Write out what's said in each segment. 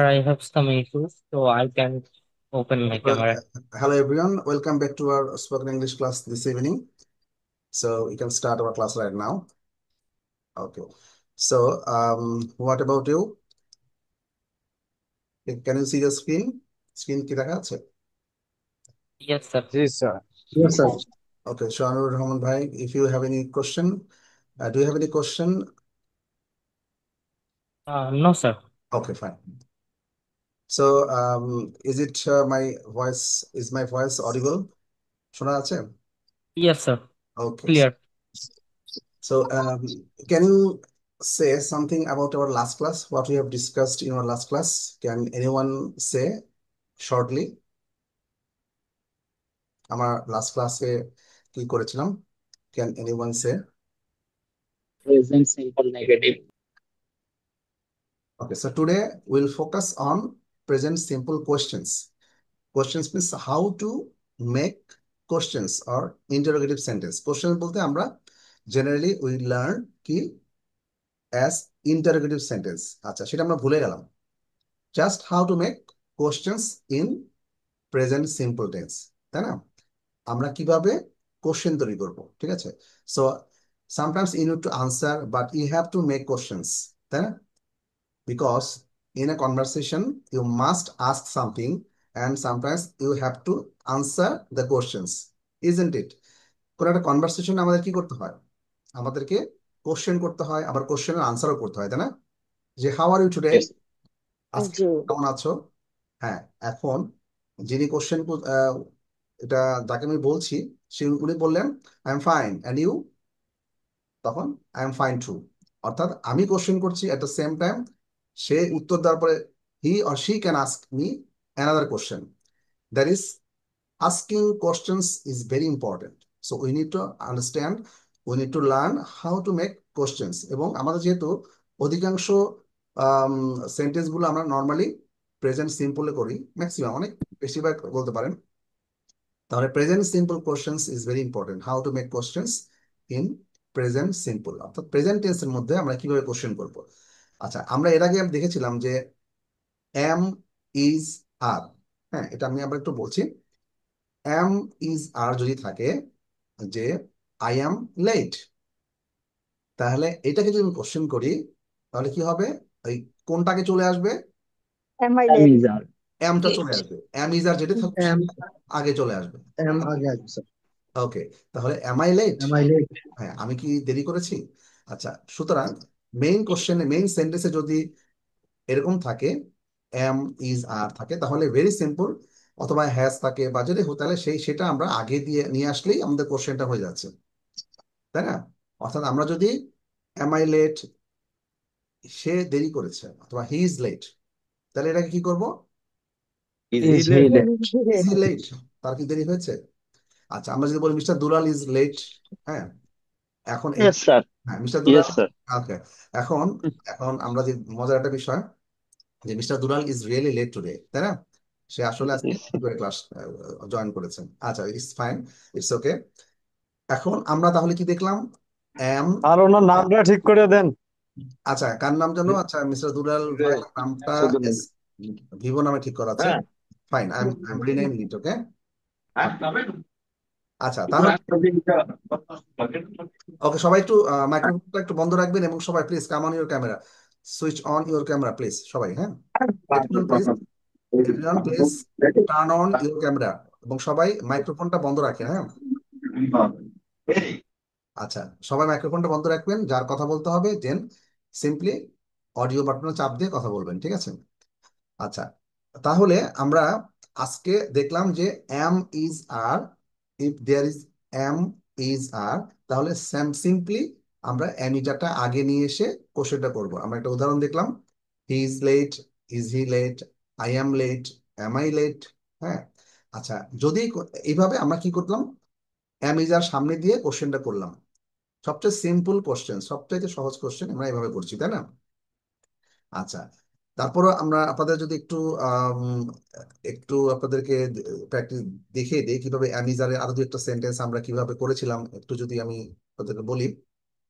I have some issues, so I can open my Well, camera. hello everyone. Welcome back to our spoken English class this evening. So we can start our class right now. Okay. So, what about you? Can you see the screen? Screen কি দেখা যাচ্ছে? Yes, sir. Yes, sir. Yes, sir. Okay. Shanur Rahman bhai, if you have any question, do you have any question? No, sir. Okay, fine. So, is my voice audible? শোনা যাচ্ছে? Yes, sir. Okay. Clear. So, can you say something about our last class, what we have discussed in our last class? Can anyone say shortly? আমার last ক্লাসে কি করেছিলাম? Can anyone say? Present simple negative. Okay, so today we'll focus on present simple questions. Questions means how to make questions or interrogative sentence. Questions বলতে আমরা generally we learn কি as interrogative sentence. আচ্ছা, সেটা আমরা ভুলে গেলাম। Just how to make questions in present simple tense, তাই না? আমরা কিভাবে কোশ্চেন তৈরি করব, ঠিক আছে? So sometimes you need to answer but you have to make questions, তাই না? Because in a conversation you must ask something and sometimes you have to answer the questions, isn't it? কোন একটা conversation আমাদের কি করতে হয়? আমাদেরকে question করতে হয়, আবার কোশ্চেনের আনসারও করতে হয়, তাই না? যে how are you today, Yes. আজকে জি। কেমন আছো? হ্যাঁ, এখন যিনি কোশ্চেন এটা যাকে আমি বলছি উনি বললেন I am fine and you, তখন আই এম ফাইন টু। অর্থাৎ আমি কোশ্চেন করছি, এট দ্য সেম টাইম সে উত্তর দেওয়ার পরে he or she can ask me another question. That is asking questions is very important. So we need to understand, we need to learn how to make questions. এবং আমাদের যেহেতু অধিকাংশ sentence গুলো আমরা নর্মালি প্রেজেন্ট সিম্পলে করি, maximum অনেক বেশিরভাগ বলতে পারেন, তাহলে present simple questions is very important. How to make questions in present simple, অর্থাৎ প্রেজেন্ট টেন্সের মধ্যে আমরা কিভাবে কোশ্চেন করব। আচ্ছা, আমরা এর আগে দেখেছিলাম যে এম ইজ আর, হ্যাঁ এটা আমি আবার একটু বলছি। এম ইজ আর যদি থাকে যে আই অ্যাম লেট, তাহলে এটাকে যদি আমি কোশ্চেন করি তাহলে কি হবে? ওই কোনটাকে চলে আসবে? Am I M late? is R. এমটা চলে আসবে, এম ইজ আর যেটা থাকবে M সেটা আগে চলে আসবে। M আগে আসবে স্যার। ওকে, তাহলে am I late, Am I late? হ্যাঁ আমি কি দেরি করেছি? আচ্ছা, সুতরাং মেইন কোশ্চেনে মেইন সেন্টেন্সে যদি এরকম থাকে এম ইজ আর থাকে তাহলে ভেরি সিম্পল, অথবা হ্যাজ থাকে বা যদি হতো তাহলে সেটা আমরা আগে দিয়ে নিয়ে আসলেই আমাদের কোশ্চেনটা হয়ে যাচ্ছে, তাই না? অর্থাৎ আমরা যদি এম আই লেট, সে দেরি করেছে, অথবা হি ইজ লেট, তাহলে এটাকে কি করব? Is he Is he late? late? Is he late, তার কি দেরি হয়েছে? আচ্ছা, আমরা যদি বলি মিস্টার দুলাল ইজ লেট, হ্যাঁ এখন এই, Yes, sir. হ্যাঁ mister Dulal, Yes, sir. Okay, এখন এখন আমরা যে মজার একটা বিষয় যে mister Dulal is really late today, তাই না? সে আসলে আজকে Yes. দেরি করে ক্লাস জয়েন করেছেন। আচ্ছা, ইটস ফাইন, ইটস ওকে। এখন আমরা তাহলে কি দেখলাম? এম, আর ওনার নামটা ঠিক করে দেন। আচ্ছা কার নাম জানো? আচ্ছা, মিস্টার দুলাল ভাই নামটা ভিভো নামে ঠিক করা আছে। ফাইন, আই এম রিনেমিং ইট, ওকে। আচ্ছা তাহলে ওকে, সবাই একটু মাইক্রোফোনটা একটু বন্ধ রাখবেন এবং সবাই please come on your camera, switch on your camera please, সবাই, হ্যাঁ everyone please, everyone please turn on your camera, এবং সবাই মাইক্রোফোনটা বন্ধ রাখেন, হ্যাঁ। আচ্ছা, সবাই মাইক্রোফোনটা বন্ধ রাখবেন, যার কথা বলতে হবে দেন সিম্পলি অডিও বাটনে চাপ দিয়ে কথা বলবেন, ঠিক আছে? আচ্ছা, তাহলে আমরা আজকে দেখলাম যে am is are, if there is am is are, তাহলে সিম্পলি আমরা এম ইজারটা আগে নিয়ে এসে কোশ্চেনটা করব। আমরা একটা উদাহরণ দেখলাম, he is late, is he late, I am late, am I late, হ্যাঁ। আচ্ছা, যদি এইভাবে আমরা কি করলাম, এম ইজ আর সামনে দিয়ে কোশ্চেনটা করলাম, সবচেয়ে সিম্পল কোশ্চেন, সবচেয়ে সহজ কোশ্চেন আমরা এইভাবে করছি, তাই না? আচ্ছা, তারপরও আমরা আপনাদের যদি একটু একটু আপনাদেরকে প্র্যাকটিস দেখিয়ে দিই কিভাবে অ্যামিজারে আরো দু একটা সেন্টেন্স আমরা কিভাবে করেছিলাম, একটু যদি আমি আপনাদেরকে বলি।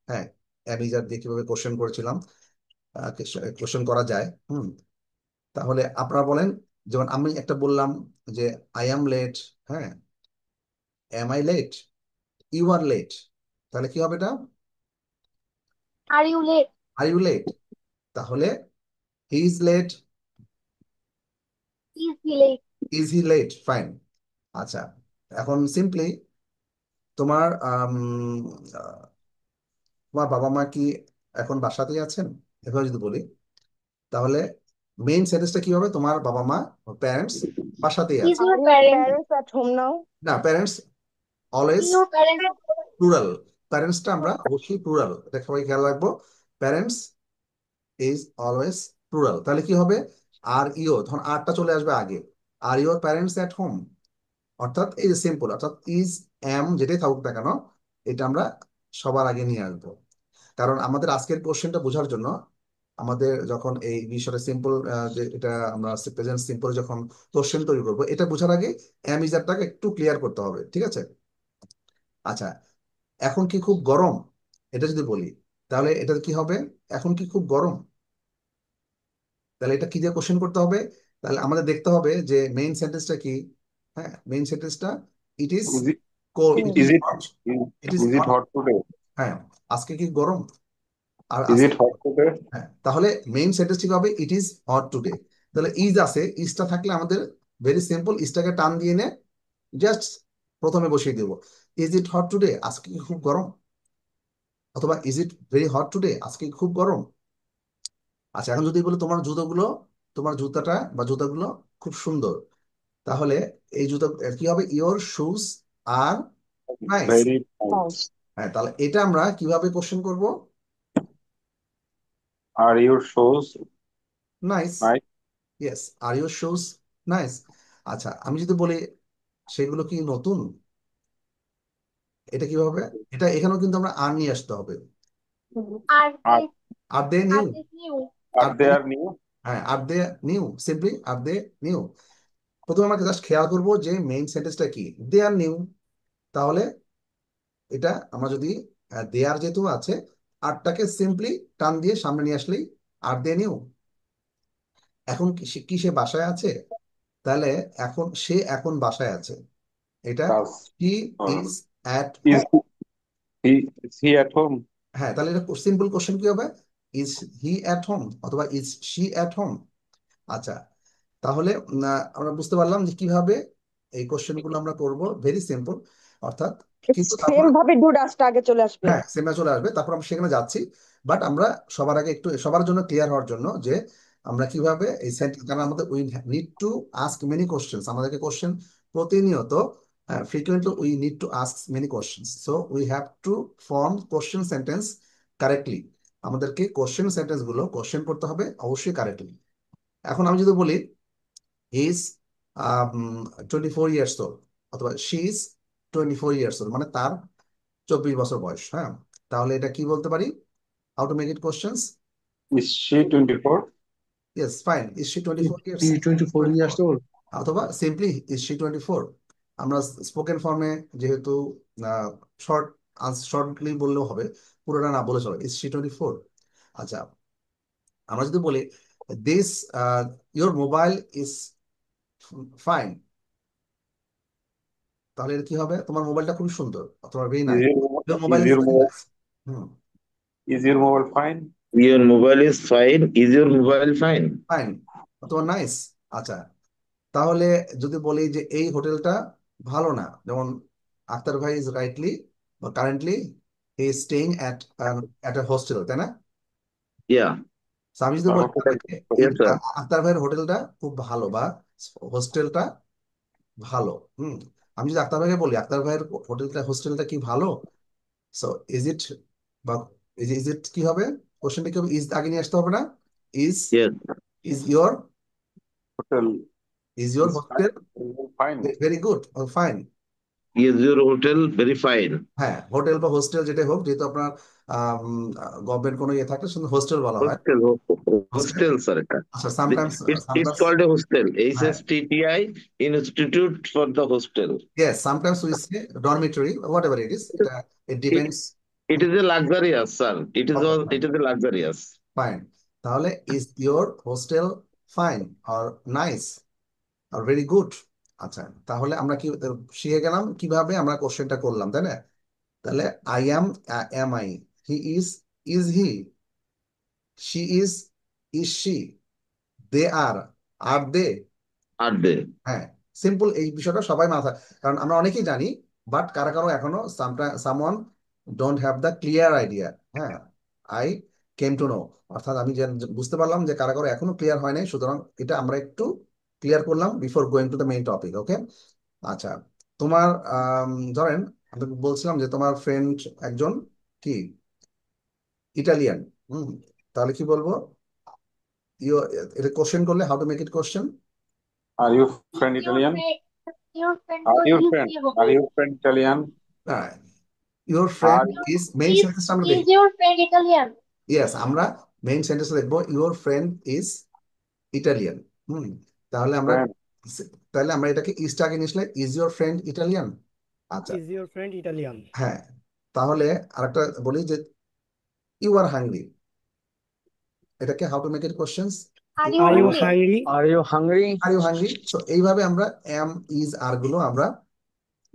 হ্যাঁ, অ্যামিজার দিয়ে কিভাবে কোশ্চেন করেছিলাম, কোশ্চেন করা যায়। হুম, তাহলে আপনারা বলেন, যেমন আমি একটা বললাম যে আই অ্যাম লেট, হ্যাঁ, am I late, you are late, তাহলে কি হবে এটা? Are you late? Are you late. তাহলে he is late, Is he late? Is he late, fine. আচ্ছা, এখন সিম্পলি তোমার আহ, তোমার বাবা মা কি এখন বাসাতেই আছেন, এভাবে যদি বলি, তাহলে মেইন সেন্টেন্সটা কি হবে? তোমার বাবা মা, প্যারেন্টস বাসাতেই Is আছে। your Are your parents? parents at home now? না, parents always Your parents? Plural. প্যারেন্টসটা আমরা অবশ্যই প্লুরাল, এটা সবাই খেয়াল রাখবো। Parents is always plural. তাহলে কি হবে? আর ইও, তখন আরটা চলে আসবে আগে। আর ইওর প্যারেন্টস এট হোম, অর্থাৎ এই যে সিম্পল, অর্থাৎ ইজ এম যেটাই থাকুক না কেন, এটা আমরা সবার আগে নিয়ে আসবো। কারণ আমাদের আজকের কোশ্চেনটা বোঝার জন্য আমাদের যখন এই বিষয়টা সিম্পল, যে এটা আমরা প্রেজেন্ট সিম্পল যখন কোশ্চেন তৈরি করবো, এটা বোঝার আগে এম ইজারটাকে একটু ক্লিয়ার করতে হবে, ঠিক আছে? আচ্ছা, এখন কি খুব গরম, এটা যদি বলি, তাহলে এটা কি হবে? এখন কি খুব গরম, তাহলে এটা কি দিয়ে কোশ্চেন করতে হবে? তাহলে আমাদের দেখতে হবে যে মেইন সেন্টেন্সটা কি। হ্যাঁ, মেইন সেন্টেন্সটা it is Is it cold, Hmm. It is is it hot, it is is it hot. hot today? হ্যাঁ, আজকে কি গরম, আর Is আজকে, it hot today? হ্যাঁ, তাহলে মেইন সেন্টেন্স ঠিক হবে ইট ইজ হট টুডে। তাহলে ইজ আছে, ইজটা থাকলে আমাদের ভেরি সিম্পল, ইজটাকে টান দিয়ে নে জাস্ট প্রথমে বসিয়ে দেবো। ইজ ইট হট টুডে, আজকে কি খুব গরম, অথবা is it very hot today, আজকে কি খুব গরম। আচ্ছা, এখন যদি বলি তোমার জুতোগুলো, তোমার জুতাটা বা জুতাগুলো খুব সুন্দর, তাহলে এই জুতো কি হবে? Your shoes are nice. Very nice. Nice. হ্যাঁ, তাহলে এটা আমরা কিভাবে কোশ্চেন করব? Are your shoes nice, nice? Yes, are your shoes nice. আচ্ছা, আমি যদি বলি সেগুলো কি নতুন, এটা কিভাবে? এটা এখানেও কিন্তু আমরা আর নিয়ে আসতে হবে। Are Are they? Are they new, Are they new? Are are they, they are new? হ্যাঁ, are they new, simply are they new. প্রথমে আমরা জাস্ট খেয়াল করবো যে মেইন সেন্টেন্সটা কি, দে আর নিউ। তাহলে এটা আমরা যদি দে আর যেহেতু আছে, আরটাকে সিম্পলি টান দিয়ে সামনে নিয়ে আসলেই আর দে নিউ। এখন কি সে বাসায় আছে? তাহলে এখন সে এখন বাসায় আছে, এটা Does he uh, is at is home. is he at home? হ্যাঁ, তাহলে এটা সিম্পল কোশ্চেন কি হবে? ইজ হি অ্যাট হোম অথবা ইজ শি অ্যাট হোম। আচ্ছা, তাহলে আমরা বুঝতে পারলাম যে কিভাবে এই কোশ্চেন গুলো আমরা করব, ভেরি সিম্পল। অর্থাৎ কিন্তু সেম তারপরে, ভাবে ডু ডাস্টটা আগে চলে আসবে। হ্যাঁ, সেমে চলে আসবে, তারপর আমরা সেখানে যাচ্ছি। বাট আমরা সবার আগে একটু সবার জন্য ক্লিয়ার হওয়ার জন্য যে আমরা কিভাবে এই সেন্টেন্স, কারণ আমাদের we need to ask many questions, আমাদেরকে কোশ্চেন প্রতিনিয়ত, frequently we need to ask many questions, so we have to form question sentence correctly। আমাদেরকে কোশ্চেন সেন্টেন্স গুলো কোশ্চেন করতে হবে অবশ্যই কারেক্টলি। এখন আমি যদি বলি হি ইজ 24 years old অথবা শি ইজ 24 years old, মানে তার 24 বছর বয়স, হ্যাঁ, তাহলে এটা কি বলতে পারি? How to make it questions? Is she 24? Yes, fine, is she 24 years, 24 years old. অথবা সিম্পলি ইজ শি 24। আমরা স্পোকেন ফর্মে যেহেতু শর্ট শর্টলি বললেও হবে, পুরোটা না বলে চলে, ইজ শি 24। আচ্ছা, আমরা যদি বলি this your mobile is fine, তাহলে এটা কি হবে? তোমার মোবাইলটা খুবই সুন্দর অথবা very Is nice, your mobile is is your very mobile nice. Hmm, is your mobile fine? Your mobile is fine. Is your mobile fine? Fine অথবা নাইস। আচ্ছা, তাহলে যদি বলি যে এই হোটেলটা ভালো না, যেমন আক্তার ভাই ইজ রাইটলি বা currently he is staying at a hostel, তাই না? Yeah. So আমি যদি বলি Hotel. Yes, sir. আক্তার ভাইয়ের হোটেলটা খুব ভালো বা হোস্টেলটা ভালো, হুম, আমি যদি আক্তার ভাইকে বলি আক্তার ভাইয়ের হোটেলটা হোস্টেলটা কি ভালো, সো ইজ ইট, বা ইজ ইট কি হবে? কোশ্চেনটা কি হবে? ইজ আগে নিয়ে আসতে হবে না? Is Yes. Is your, Hotel is your is fine. Hostel Fine. Very good, fine. Is your hotel very fine? হ্যাঁ, হোটেল বা হোস্টেল যেটাই হোক, যেহেতু আপনার গভর্নমেন্ট কোনো ইয়ে থাকলে শুধু হোস্টেল বলা হয়। Hostel. Hostel, Hostel, sir. আচ্ছা, sometimes It's called a hostel. হ্যাঁ, HSTTI, Institute for the Hostel. yes, sometimes we say dormitory, whatever it is, it It depends. it is a luxurious, sir. It is Okay, all. fine, It is a luxurious. fine. তাহলে is your hostel fine or nice are very good. আচ্ছা, তাহলে আমরা কি শিখে গেলাম কিভাবে আমরা কোশ্চেনটা করলাম, তাই না? তাহলে I am I, he is he, she is she, they are they. Are they. হ্যাঁ, সিম্পল এই বিষয়টা সবাই মাথা, কারণ আমরা অনেকেই জানি, বাট কারো কারো এখনো someone don't have the clear idea. হ্যাঁ, আই কেম টু নো, অর্থাৎ আমি বুঝতে পারলাম যে কারো কারো এখনো ক্লিয়ার হয় নাই, সুতরাং এটা আমরা একটু ক্লিয়ার করলাম before going to the main topic. Okay, আচ্ছা, তোমার ধরেন আমি বলছিলাম যে তোমার ফ্রেন্ড একজন কি ইটালিয়ান। হুম, তাহলে কি বলবো? ইউ, এটা কোশ্চেন করলে how to make it question? Are you friend your Italian? friend, your friend Are को your is friend? দিয়ে Are হবে। your friend Italian? Your friend Are is, main Is sentence আমরা is দেখি। your friend Italian? Yes, আমরা main সেন্টেন্সে দেখবো your friend is Italian. হুম, তাহলে আমরা friend? তাহলে আমরা এটাকে ইজটা আগে নিয়ে ইজ ইউর ফ্রেন্ড ইটালিয়ান। আচ্ছা, Is your friend Italian? হ্যাঁ, তাহলে আরেকটা বলি যে ইউ আর হাংরি, এটাকে how to make it questions? Are you Are you hungry? hungry? Are you hungry? Are you hungry. তো এইভাবে আমরা এম ইজ আর গুলো আমরা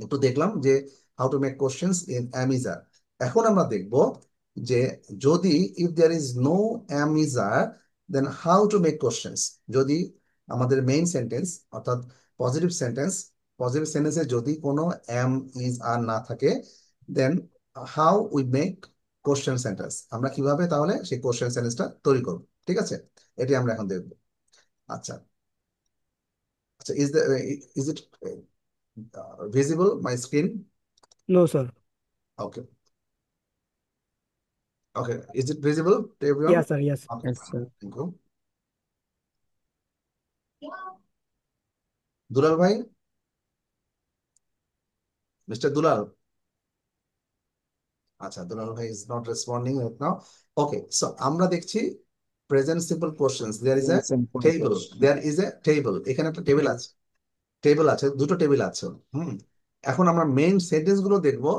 একটু দেখলাম যে how to make questions in am is are. এখন আমরা দেখব যে যদি if there is no am is are, then how to make questions. যদি আমাদের মেইন সেন্টেন্স অর্থাৎ পজিটিভ সেন্টেন্সে যদি কোনো এম ইজ আর না থাকে, then how we make question sentence, আমরা কিভাবে তাহলে সেই কোশ্চেন সেন্টেন্সটা তৈরি করব। ঠিক আছে, এটি আমরা এখন দেখব। আচ্ছা আচ্ছা, is it visible my screen? No, sir. Okay, okay, is it visible to everyone? Yes, sir. Yes. Okay, Yes, sir. thank you. দুলাল ভাই, মিস্টার দুলাল। আচ্ছা, দুলাল ভাই is not responding right now. Okay, so আমরা দেখছি present simple questions. There is a Simple table. question. There is a table. এখানে একটা table আছে, দুটো table আছে। হুম, এখন আমরা মেইন সেন্টেন্স গুলো দেখবো।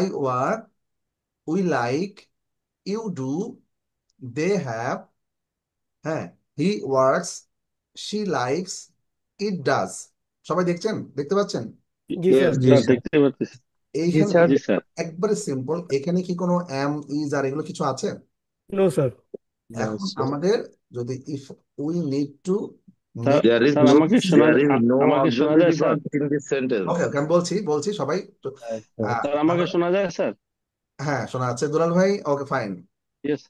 I work, we like, you do, they have, হ্যাঁ, he works, she likes, it does. সবাই দেখতে পাচ্ছেন? জি Yes, স্যার। জি sir, স্যার। দেখতে পাচ্ছি। জি এইখানে স্যার। জি স্যার। একবারে সিম্পল, এখানে কি কোনো এম ইজ আর এগুলো কিছু আছে? No sir. No, এখন sir. আমাদের যদি if we need to sir There is sir no আমাকে শোনা there is no আমাকে শোনা যায় auxiliary sir? verb in this sentence. ওকে ওকে, আমি বলছি সবাই তো, Yes, sir. স্যার আমাকে তাহলে শোনা যায় স্যার? হ্যাঁ, শোনা যাচ্ছে দুলাল ভাই। Okay, fine, yes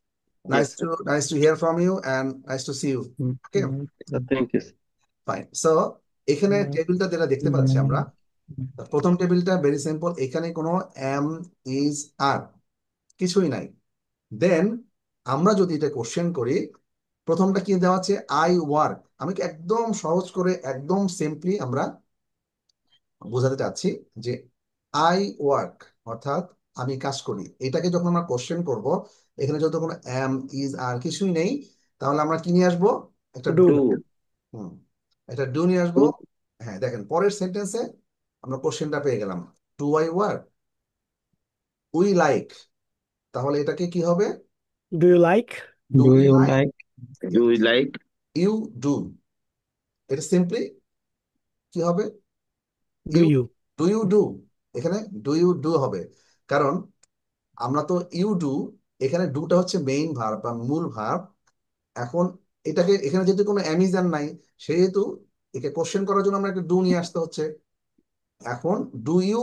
nice yes to hear from you and nice to see you. Okay, sir, thank you. Fine. So এখানে টেবিলটা যেটা দেখতে পাচ্ছি আমরা, প্রথম টেবিলটা ভেরি সিম্পল, এখানে কোনো এম ইজ আর কিছুই নাই। দেন আমরা যদি এটা কোশ্চেন করি, প্রথমটা কি দেওয়া আছে? I work. আমি কি একদম সহজ করে একদম সিম্পলি আমরা বোঝাতে চাচ্ছি যে আই ওয়ার্ক অর্থাৎ আমি কাজ করি। এটাকে যখন আমরা কোশ্চেন করব, এখানে যত কোনো এম ইজ আর কিছুই নেই, তাহলে আমরা কি নিয়ে আসবো? একটা ডু। Do. হুম, একটা ডু নিয়ে আসবো। হ্যাঁ, দেখেন পরের সেন্টেন্সে আমরা কোশ্চেনটা পেয়ে গেলাম, do I work, we like, তাহলে এটাকে কি হবে? Do you like? Do Do we you like, like? Do we like? You do. এটা সিম্পলি কি হবে? Do you you? Do you do, এখানে ডু ইউ ডু হবে, কারণ আমরা তো ইউ ডু, এখানে ডুটা হচ্ছে মেইন ভার্ব বা মূল ভার্ব। এখন এটাকে এখানে যেহেতু কোনো অ্যামিজান নাই, সেহেতু একে কোশ্চেন করার জন্য আমরা একটা ডু নিয়ে আসতে হচ্ছে। এখন ডু ইউ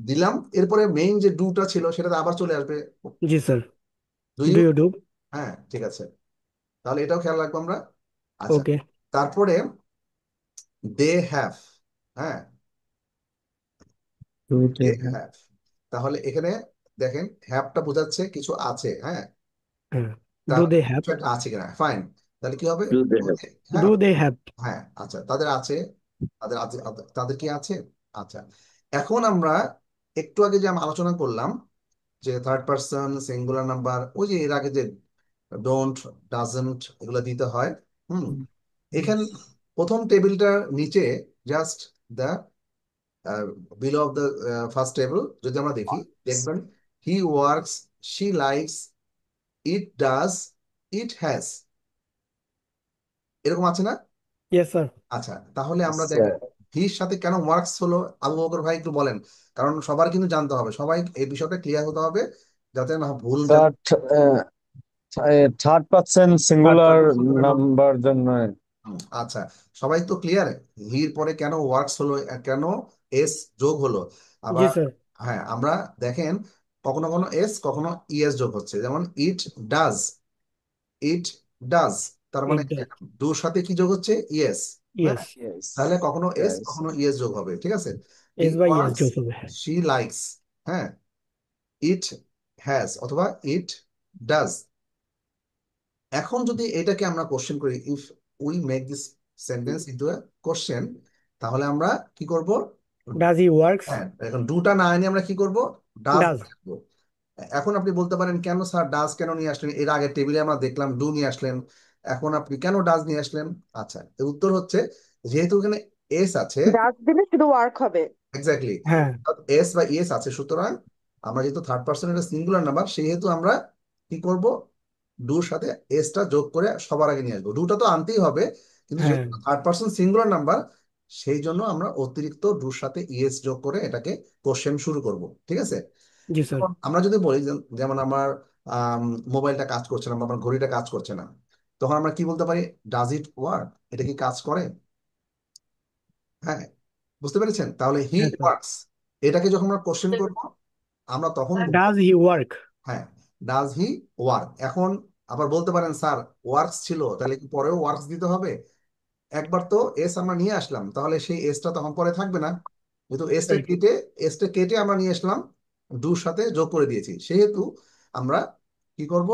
দিলাম, এরপরে মেইন যে ডুটা ছিল সেটাতে আবার চলে আসবে জি sir. Do do you. You do? হ্যাঁ, ঠিক আছে, তাহলে এটাও খেয়াল রাখবো আমরা। আচ্ছা, ওকে। তারপরে দে হ্যাভ, হ্যাঁ, Do they they have? Have, তাহলে এখানে দেখেন হ্যাভটা বোঝাচ্ছে কিছু আছে। হ্যাঁ, হ্যাঁ। ডু তাহলে দে হ্যাভ? কিছু একটা আছে কিনা, ফাইন, তাহলে কি হবে? Do they have? হ্যাঁ ডু দে হ্যাভ? হ্যাঁ, আচ্ছা, তাদের আছে, তাদের কি আছে? আচ্ছা, এখন আমরা একটু আগে যে আমরা আলোচনা করলাম যে থার্ড পারসন সিঙ্গুলার নাম্বার, ওই যে এর আগে যে ডোন্ট, ডাজন্ট এগুলো দিতে হয়। হুম, এখান প্রথম টেবিলটার নিচে just the below of the first table যদি আমরা দেখি, দেখবেন হি works, she likes, it does, it has, এরকম আছে না? Yes, sir. আচ্ছা, তাহলে আমরা দেখেন হির সাথে কেন ওয়ার্কস হলো, আবু বকর ভাই একটু বলেন, কারণ সবার কিন্তু জানতে হবে, সবাই এই বিষয়টা ক্লিয়ার হতে হবে যাতে না ভুল sir third person singular number জন্য আচ্ছা, সবাই তো ক্লিয়ার হির পরে কেন ওয়ার্কস হলো, কেন এস যোগ হলো। জি আবার স্যার। হ্যাঁ, আমরা দেখেন কখনো কখনো এস কখনো ইএস যোগ হচ্ছে, যেমন ইট ডাজ, ইট ডাজ, তার মানে It does. ডুর সাথে কি যোগ হচ্ছে, ইয়েস। Yes. তাহলে কখনো এস কখনো ইএস যোগ হবে, ঠিক আছে। হি S by yes ওয়ান্টস, যোগ হবে। হ্যাঁ। শি লাইকস, হ্যাঁ, ইট হ্যাজ অথবা ইট ডাজ। এখন যদি এটাকে আমরা কোশ্চেন করি, if we make this sentence into a question, তাহলে আমরা কি করব, Does he works? হ্যাঁ, এখন ডুটা না এনে আমরা কি করব, ডাজ Does. রাখবো। এখন আপনি বলতে পারেন কেন স্যার ডাজ কেন নিয়ে আসলেন, এর আগে টেবিলে আমরা দেখলাম ডু নিয়ে আসলেন, এখন আপনি কেন ডাজ নিয়ে আসলেন। আচ্ছা, এর উত্তর হচ্ছে যেহেতু এখানে এস আছে, ডাস দিলে শুধু ওয়ার্ক হবে। এক্স্যাক্টলি, হ্যাঁ। এস বা ইএস আছে, সুতরাং আমরা যেহেতু থার্ড পার্সন এটা সিঙ্গুলার নাম্বার, সেহেতু আমরা কি করব, ডুর সাথে এসটা যোগ করে সবার আগে নিয়ে আসবো। ডুটা তো আনতেই হবে, কিন্তু হ্যাঁ। যেহেতু থার্ড পার্সন সিঙ্গুলার নাম্বার, সেই জন্য আমরা অতিরিক্ত ডুর সাথে ইএস যোগ করে এটাকে কোশ্চেন শুরু করব, ঠিক আছে। জি স্যার। এখন আমরা যদি বলি যেমন আমার মোবাইলটা কাজ করছে না বা আমার ঘড়িটা কাজ করছে না, তখন আমরা কি বলতে পারি, ডাজ ইট ওয়ার্ক, এটা কি কাজ করে। হ্যাঁ, বুঝতে পেরেছেন, তাহলে হি হ্যাঁ স্যার। ওয়ার্কস, এটাকে যখন আমরা কোশ্চেন করব, আমরা তখন বলবো, Does he work? হ্যাঁ, ডাজ হি ওয়ার্ক। এখন আবার বলতে পারেন স্যার ওয়ার্কস ছিল, তাহলে কি পরেও ওয়ার্কস দিতে হবে। একবার তো এস আমরা নিয়ে আসলাম, তাহলে সেই এসটা তখন পরে থাকবে না, যেহেতু Right. এসটা কেটে আমরা নিয়ে আসলাম, ডুর সাথে যোগ করে দিয়েছি, সেহেতু আমরা কি করব,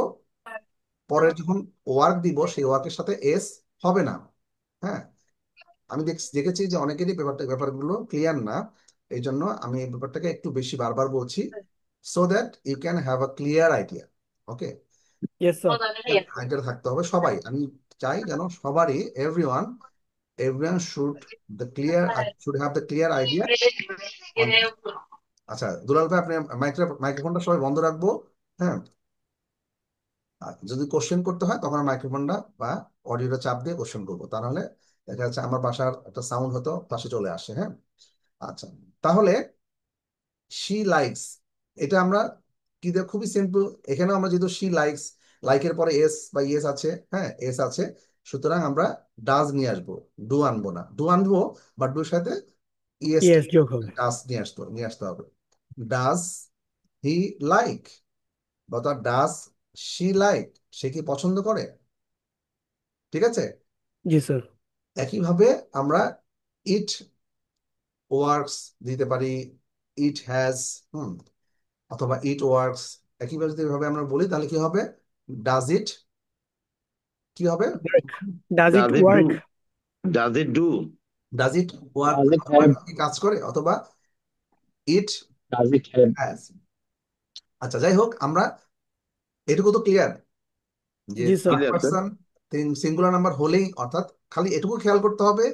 পরে যখন ওয়ার্ক দিব সেই ওয়ার্কের সাথে এস হবে না। হ্যাঁ, আমি দেখেছি যে অনেকেরই ব্যাপারগুলো ক্লিয়ার না, এই জন্য আমি এই ব্যাপারটাকে একটু বেশি বারবার বলছি, so that you can have a clear idea. Okay, Yes sir. Idea থাকতে হবে সবাই, আমি চাই যেন সবারই, everyone should have the clear idea on this. আচ্ছা দুলাল ভাই, আপনি মাইক্রোফোনটা সবাই বন্ধ রাখবো। হ্যাঁ, আর যদি কোশ্চেন করতে হয় তখন মাইক্রোফোনটা বা অডিওটা চাপ দিয়ে কোশ্চেন করবো, তা নাহলে দেখা যাচ্ছে আমার বাসার একটা সাউন্ড হতো পাশে চলে আসে। হ্যাঁ, আচ্ছা, তাহলে শি লাইকস, এটা আমরা কি দেখ, খুবই সিম্পল, এখানেও আমরা যেহেতু শি লাইকস, লাইকের পরে এস বা ইএস আছে, হ্যাঁ এস আছে, সুতরাং আমরা ডাজ নিয়ে আসবো, ডু আনবো না, ডু আনবো বাট ডুর সাথে ইএস Yes যোগ হবে। ডাজ নিয়ে আসতে হবে। ডাজ হি লাইক, অর্থাৎ ডাজ শি লাইক, সে কি পছন্দ করে, ঠিক আছে। জি স্যার। একইভাবে আমরা ইট ওয়ার্কস দিতে পারি, ইট হ্যাজ, অথবা ইট ওয়ার্কস, একইভাবে যদি এভাবে আমরা বলি তাহলে কি হবে, ডাজ ইট, কি হবে, Does it Does it work? do? Does it do? Does it work, Does it have? কাজ করে, অথবা it Does it have? Has. আচ্ছা, যাই হোক, আমরা এটুকু তো ক্লিয়ার যে জি sir. Third Clear, sir? Person singular number হলেই, অর্থাৎ খালি এটুকু খেয়াল করতে হবে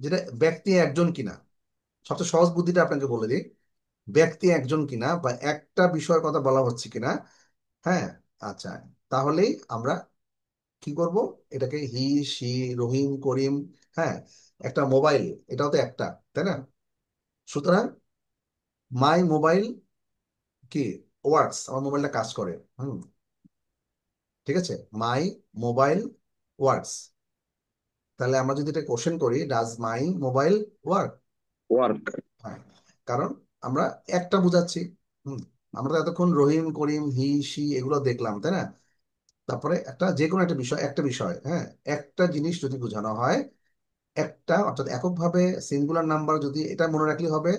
যেটা ব্যক্তি একজন কিনা, সবচেয়ে সহজ বুদ্ধিটা আপনাকে বলে দিই, ব্যক্তি একজন কিনা বা একটা বিষয়ের কথা বলা হচ্ছে কিনা। হ্যাঁ, আচ্ছা, তাহলেই আমরা কি করব, এটাকে হি, সি, রহিম, করিম, হ্যাঁ, একটা মোবাইল, এটাও তো একটা, তাই না। সুতরাং মাই মোবাইল কি ওয়ার্কস, আমার মোবাইলটা কাজ করে, ঠিক আছে, মাই মোবাইল ওয়ার্কস। তাহলে আমরা যদি এটা কোশ্চেন করি, does my mobile work, Work. হ্যাঁ, কারণ আমরা একটা বুঝাচ্ছি। হুম, আমরা তো এতক্ষণ রহিম, করিম, হি, সি এগুলো দেখলাম, তাই না। তারপরে যে কোনো একটা বিষয়, হ্যাঁ, একটা জিনিস যদি বোঝানো হয়, একটা অর্থাৎ এককভাবে সিঙ্গুলার নাম্বার, যদি এটা মনে রাখলে হবে,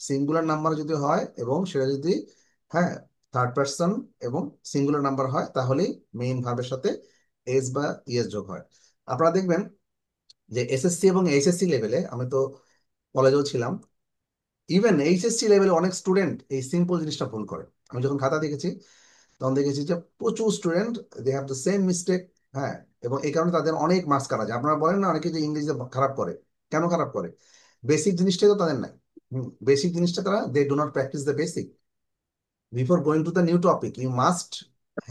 সিঙ্গুলার নাম্বার যদি হয় এবং সেটা যদি, হ্যাঁ, থার্ড পার্সন এবং সিঙ্গুলার নাম্বার হয়, তাহলেই মেইন ভার্বের সাথে এস বা ইএস যোগ হয়। আপনারা দেখবেন যে এসএসসি এবং এইচএসসি লেভেলে, আমি তো কলেজেও ছিলাম, ইভেন এইচএসসি লেভেলে অনেক স্টুডেন্ট এই সিম্পল জিনিসটা ভুল করে। আমি যখন খাতা দেখেছি তখন দেখেছি যে প্রচুর student they have the same mistake. হ্যাঁ, এবং এই কারণে তাদের অনেক মার্কস কাটা যায়। আপনারা বলেন না অনেকে যে ইংরেজিতে খারাপ করে, কেন খারাপ করে, বেসিক জিনিসটাই তো তাদের নাই। বেসিক জিনিসটা তারা, they do not practice the basic. Before going to the new topic you must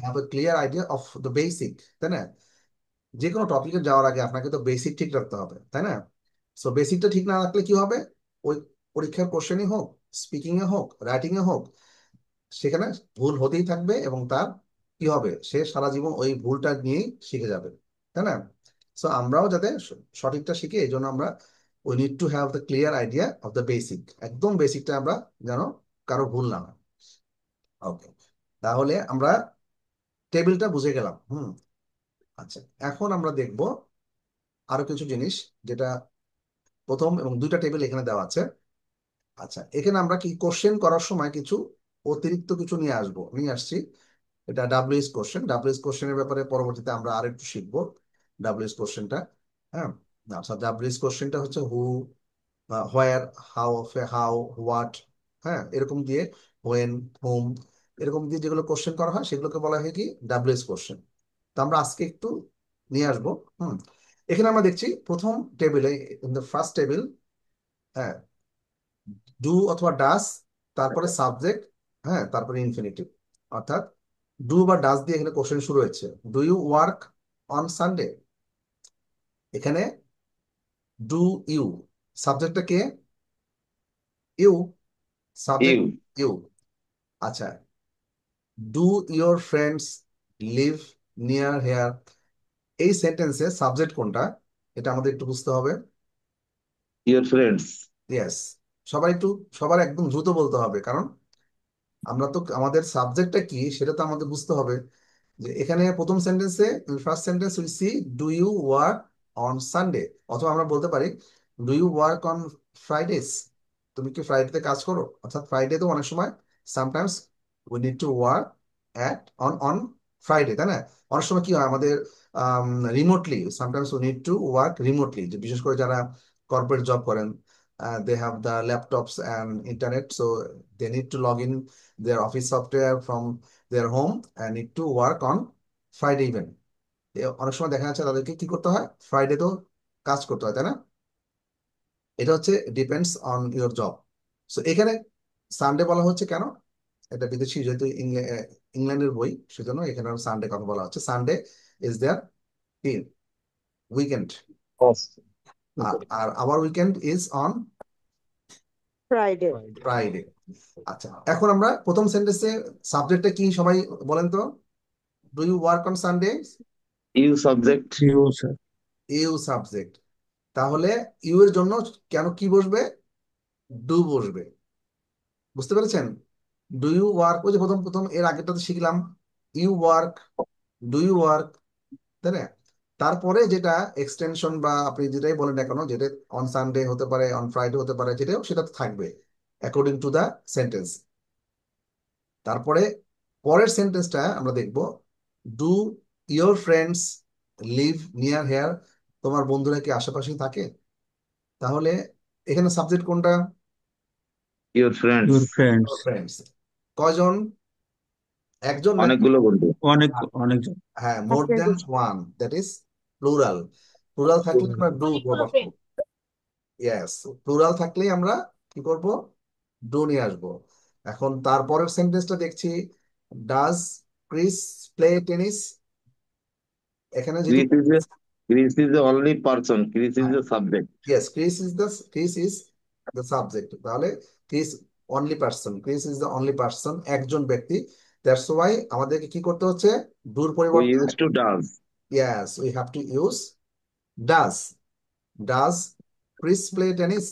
have a clear idea of the basic, তাই না। যে কোনো টপিকে যাওয়ার আগে আপনাকে তো বেসিক ঠিক রাখতে হবে, তাই না? সো বেসিকটা ঠিক না রাখলে কি হবে, ওই পরীক্ষার কোশ্চেনই হোক, স্পিকিং এ হোক, রাইটিং এ হোক, সেখানে ভুল হতেই থাকবে এবং তার কি হবে, সে সারা জীবন ওই ভুলটা নিয়েই শিখে যাবে, তাই না? সো আমরাও যাতে সঠিকটা শিখি, এই জন্য আমরা we need to have the clear idea of the basic, একদম বেসিকটা আমরা যেন কারো ভুল না হয়। ওকে, তাহলে আমরা টেবিলটা বুঝে গেলাম। আচ্ছা, এখন আমরা দেখব আরো কিছু জিনিস, যেটা প্রথম এবং দুইটা টেবিল এখানে দেওয়া আছে। আচ্ছা, এখানে আমরা কি কোশ্চেন করার সময় কিছু অতিরিক্ত কিছু নিয়ে আসছি। এটা ডাব্লিউএস কোশ্চেন। ডাব্লিউএস কোশ্চেনের ব্যাপারে পরবর্তীতে আমরা আর একটু শিখবো ডাব্লিউএস কোশ্চেনটা। হ্যাঁ, আচ্ছা, ডাব্লিউএস কোশ্চেনটা হচ্ছে হু, হোয়ার, হাউ, হোয়াট, হ্যাঁ, এরকম দিয়ে, হোয়েন, হোম, এরকম দিয়ে যেগুলো কোশ্চেন করা হয় সেগুলোকে বলা হয় কি ডাব্লিউএস কোশ্চেন। তো আমরা আজকে একটু নিয়ে আসবো। এখানে আমরা দেখছি প্রথম টেবিলে, ইন দ্য ফার্স্ট টেবিল, হ্যাঁ, ডু অথবা ডাস, তারপরে সাবজেক্ট, হ্যাঁ, তারপরে ইনফিনিটিভ। অর্থাৎ ডু বা ডাস দিয়ে এখানে কোশ্চেন শুরু হয়েছে। Do you work on Sunday? এখানে ডু ইউ, সাবজেক্টটা কে? You, subject you you. আচ্ছা, do your friends live near here? এই সেন্টেন্সে সাবজেক্ট কোনটা, এটা আমাদের একটু বুঝতে হবে। ইউর ফ্রেন্ডস ইয়েস, সবার একদম দ্রুত বলতে হবে, কারণ আমরা তো আমাদের সাবজেক্টটা কি সেটা তো আমাদের বুঝতে হবে। যে এখানে প্রথম সেন্টেন্সে, first sentence we see do you work on Sunday, অথবা আমরা বলতে পারি do you work on Fridays? তুমি কি ফ্রাইডেতে কাজ করো? অর্থাৎ ফ্রাইডে তো অনেক সময়, sometimes we need to work at on Friday, তাই না? অনেক সময় কি হয় আমাদের remotely, sometimes we need to work remotely, যে বিশেষ করে যারা কর্পোরেট জব করেন, they have the laptops and internet, so they need to log in their office software from their home and need to work on Friday even. অনেক সময় দেখা যাচ্ছে তাদেরকে কি করতে হয়, ফ্রাইডে তো কাজ করতে হয়, তাই না? এটা হচ্ছে depends on your job. So এখানে সানডে বলা হচ্ছে কেন, এটা বিদেশি, যেহেতু ইংল্যান্ডের বই, সেজন্য এখানে সানডে কথা বলা হচ্ছে। সানডে ইজ দেয়ার কি উইকেন্ড, আর our weekend is on Friday. Friday. আচ্ছা, এখন আমরা প্রথম সেন্টেন্সে সাবজেক্টটা কি সবাই বলেন তো? Do you work on Sunday? You subject you sir. You subject. তাহলে ইউ এর জন্য কেন কি বসবে? ডু বসবে। বুঝতে পেরেছেন? ডু ইউ ওয়ার্ক, ওই যে প্রথম প্রথম এর আগেরটাতে শিখলাম you work, do you work, তাই না? তারপরে যেটা এক্সটেনশন বা আপনি যেটাই বলেন না কেন, যেটা অন সানডে হতে পারে, অন ফ্রাইডে হতে পারে, যেটাও সেটা তো থাকবে অ্যাকর্ডিং টু দা সেন্টেন্স। তারপরে পরের সেন্টেন্সটা আমরা দেখব, do your friends live near here? তোমার বন্ধুরা কি আশেপাশেই থাকে? তাহলে এখানে সাবজেক্ট কোনটা? Your friends your friends. Friends. কয়জন? একজন নাকি? অনেকগুলো বন্ধু অনেকজন। হ্যাঁ, more than one, that is plural. Plural থাকলে আমরা ডু অনেকগুলো বসবো। ইয়েস, প্লুরাল থাকলেই আমরা কি করব, ডু নিয়ে আসবো। এখন তারপরের সেন্টেন্সটা দেখছি, ডাজ ক্রিস প্লে টেনিস? এখানে যেহেতু Chris is the only person, Chris is the subject. Yes, Chris is the subject, তাহলে Chris only person, Chris is the only person, একজন ব্যক্তি। দ্যাটস ওয়াই আমাদেরকে কি করতে হচ্ছে, ডুর উই পরিবর্তে use to does yes we have to use does. Does Chris play tennis?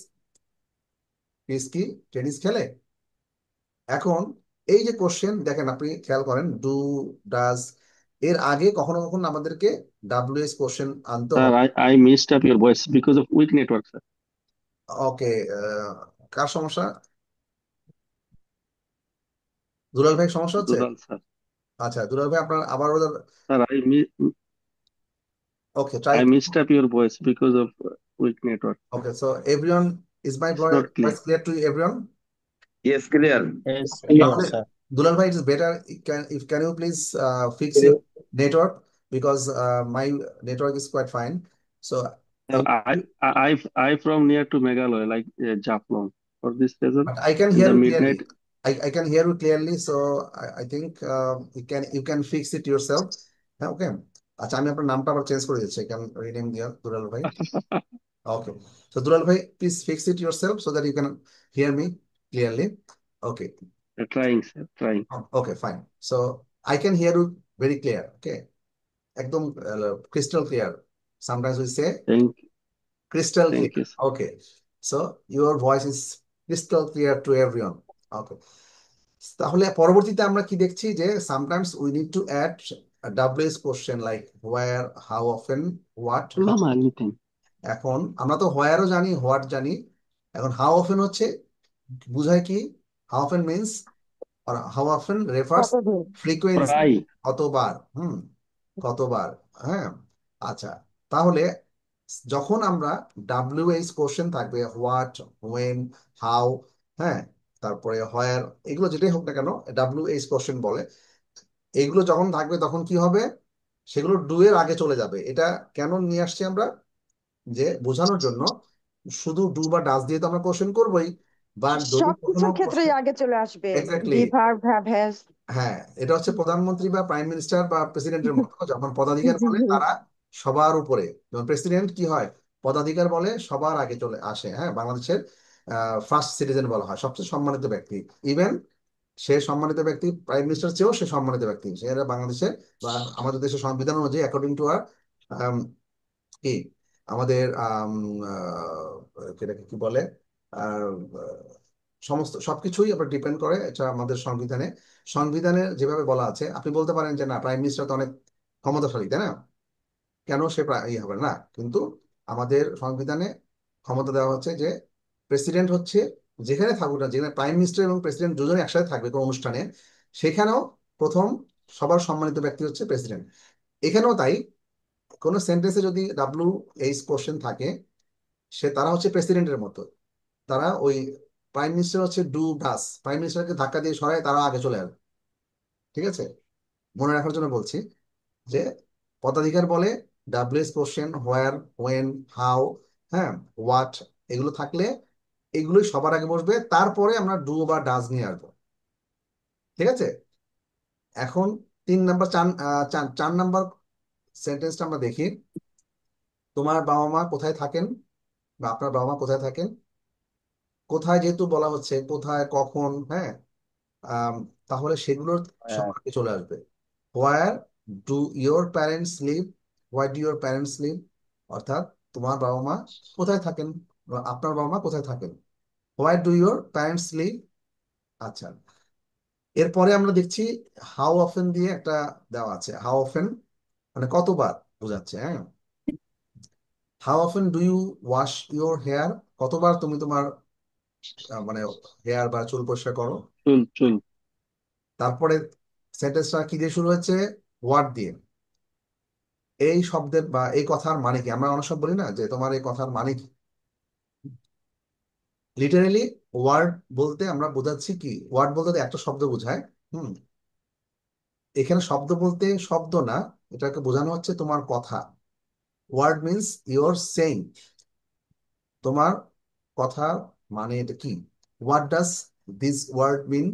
Chris কি টেনিস খেলে? এখন এই যে কোশ্চেন দেখেন, আপনি খেয়াল করেন, ডু, ডাজ, এর আগে কখনো কখনো আমাদেরকে ডাব্লিউএস কোশ্চেন আনতে Sir, হবে। I missed up your voice because of weak network, sir. ওকে, কার সমস্যা? দুলাল ভাই সমস্যা হচ্ছে? Dural, sir. আচ্ছা, দুলাল ভাই আপনার আবার Sir, okay, try. I missed up your voice because of weak network. Okay, so everyone, is my It's not clear. Voice clear to everyone? Yes clear তাহলে দুলাল ভাই, it is better, can you please fix your network, because my network is quite fine. So Sir, I from near to Meghalaya, like Jaflong. For this reason, but I can in hear the you midnight, clearly. I can hear you clearly, so I think you can fix it yourself. Okay. আচ্ছা, আমি আপনার নামটা আবার change করে দিচ্ছি, can rename দিয়ার দুলাল ভাই। Okay, so Dural bhai, please fix it yourself so that you can hear me clearly. Okay, Trying, sir, trying. okay, fine. So I can hear you very clear. Okay, ekdom crystal clear. Sometimes we say Thank crystal clear. you, sir. Okay, so your voice is crystal clear to everyone. Okay, তাহলে পরবর্তীতে আমরা কি দেখছি যে sometimes we need to add a WH question like where, how often, what, how. Mama, anything. এখন আমরা তো হোয়ারও জানি, হোয়াট জানি। এখন হাউ অফেন হচ্ছে বুঝায় কি, how often means how often refers কতদিন? Frequency, Try. কতবার, কতবার। হ্যাঁ, আচ্ছা, তাহলে যখন আমরা WH কোশ্চেন থাকবে হোয়াট, ওয়েন, হাউ, হ্যাঁ, তারপরে হোয়ার, এগুলো যেটাই হোক না কেন WH কোশ্চেন বলে, এগুলো যখন থাকবে তখন কি হবে, সেগুলো ডু এর আগে চলে যাবে। এটা কেন নিয়ে আসছি আমরা, যে বোঝানোর জন্য শুধু ডু বা ডাজ দিয়ে তো আমরা কোশ্চেন করবোই, বা যদি কখনো সবকিছুর ক্ষেত্রেই আগে চলে আসবে। Exactly, be verb, have, has. হ্যাঁ, এটা হচ্ছে প্রধানমন্ত্রী বা প্রাইম মিনিস্টার বা প্রেসিডেন্টের মতো, যখন পদাধিকার বলে তারা সবার উপরে, যেমন প্রেসিডেন্ট কি হয়, পদাধিকার বলে সবার আগে চলে আসে। হ্যাঁ, বাংলাদেশের ফার্স্ট সিটিজেন বলা হয়, সবচেয়ে সম্মানিত ব্যক্তি। ইভেন সে সম্মানিত ব্যক্তি, প্রাইম মিনিস্টার চেয়েও সে সম্মানিত ব্যক্তি। সে বাংলাদেশের বা আমাদের দেশের সংবিধান অনুযায়ী অ্যাকর্ডিং টু আর কি আমাদের যেটাকে কি বলে আর সমস্ত সবকিছুই আবার ডিপেন্ড করে এটা আমাদের সংবিধানে যেভাবে বলা আছে। আপনি বলতে পারেন যে না, প্রাইম মিনিস্টার তো অনেক ক্ষমতাশালী, তাই না, কেন সে ইয়ে হবে না, কিন্তু আমাদের সংবিধানে ক্ষমতা দেওয়া হচ্ছে যে প্রেসিডেন্ট হচ্ছে যেখানে থাকুক না, যেখানে প্রাইম মিনিস্টার এবং প্রেসিডেন্ট দুজনে একসাথে থাকবে কোনো অনুষ্ঠানে, সেখানেও প্রথম সবার সম্মানিত ব্যক্তি হচ্ছে প্রেসিডেন্ট। এখানেও তাই, কোনো সেন্টেন্সে যদি WH কোশ্চেন থাকে, তারা হচ্ছে প্রেসিডেন্টের মতো, তারা ওই প্রাইম মিনিস্টার হচ্ছে ডু ডাস, প্রাইম মিনিস্টারকে ধাক্কা দিয়ে সরায় তারা আগে চলে আসবে। ঠিক আছে, মনে রাখার জন্য বলছি যে পদাধিকার বলে WH question, where, when, how, হ্যাঁ, হোয়াট, এগুলো থাকলে এগুলোই সবার আগে বসবে, তারপরে আমরা ডু বা ডাজ নিয়ে আসবো। ঠিক আছে, এখন 3 নাম্বার 4 নাম্বার সেন্টেন্সটা আমরা দেখি। তোমার বাবা মা কোথায় থাকেন, বা আপনার বাবা মা কোথায় থাকেন, কোথায় যেহেতু বলা হচ্ছে, কোথায়, কখন, হ্যাঁ, আম, তাহলে সেগুলোর সম্পর্কে চলে আসবে। Where do your parents live, why do your parents live, অর্থাৎ তোমার বাবা মা কোথায় থাকেন, বা আপনার বাবা মা কোথায় থাকেন, why do your parents live. আচ্ছা, এরপরে আমরা দেখছি হাউ অফেন দিয়ে একটা দেওয়া আছে। হাউ অফেন মানে কতবার বোঝাচ্ছে। হ্যাঁ, how often do you wash your hair, কতবার তুমি তোমার মানে হেয়ার বা চুল পরিষ্কার করো। Chul. তারপরে সেন্টেন্সটা কি দিয়ে শুরু হচ্ছে, হোয়াট দিয়ে। এই শব্দের বা এই কথার মানে কি, আমরা অনেক সময় বলি না যে তোমার এই কথার মানে কি, লিটারেলি ওয়ার্ড বলতে আমরা বোঝাচ্ছি কি, ওয়ার্ড বলতে তো একটা শব্দ বোঝায়। হুম, এখানে শব্দ বলতে শব্দ না, এটাকে বোঝানো হচ্ছে তোমার কথা। ওয়ার্ড মিনস ইউর সেইং, তোমার কথা মানে এটা কি, হোয়াট ডাজ দিস ওয়ার্ড মিন,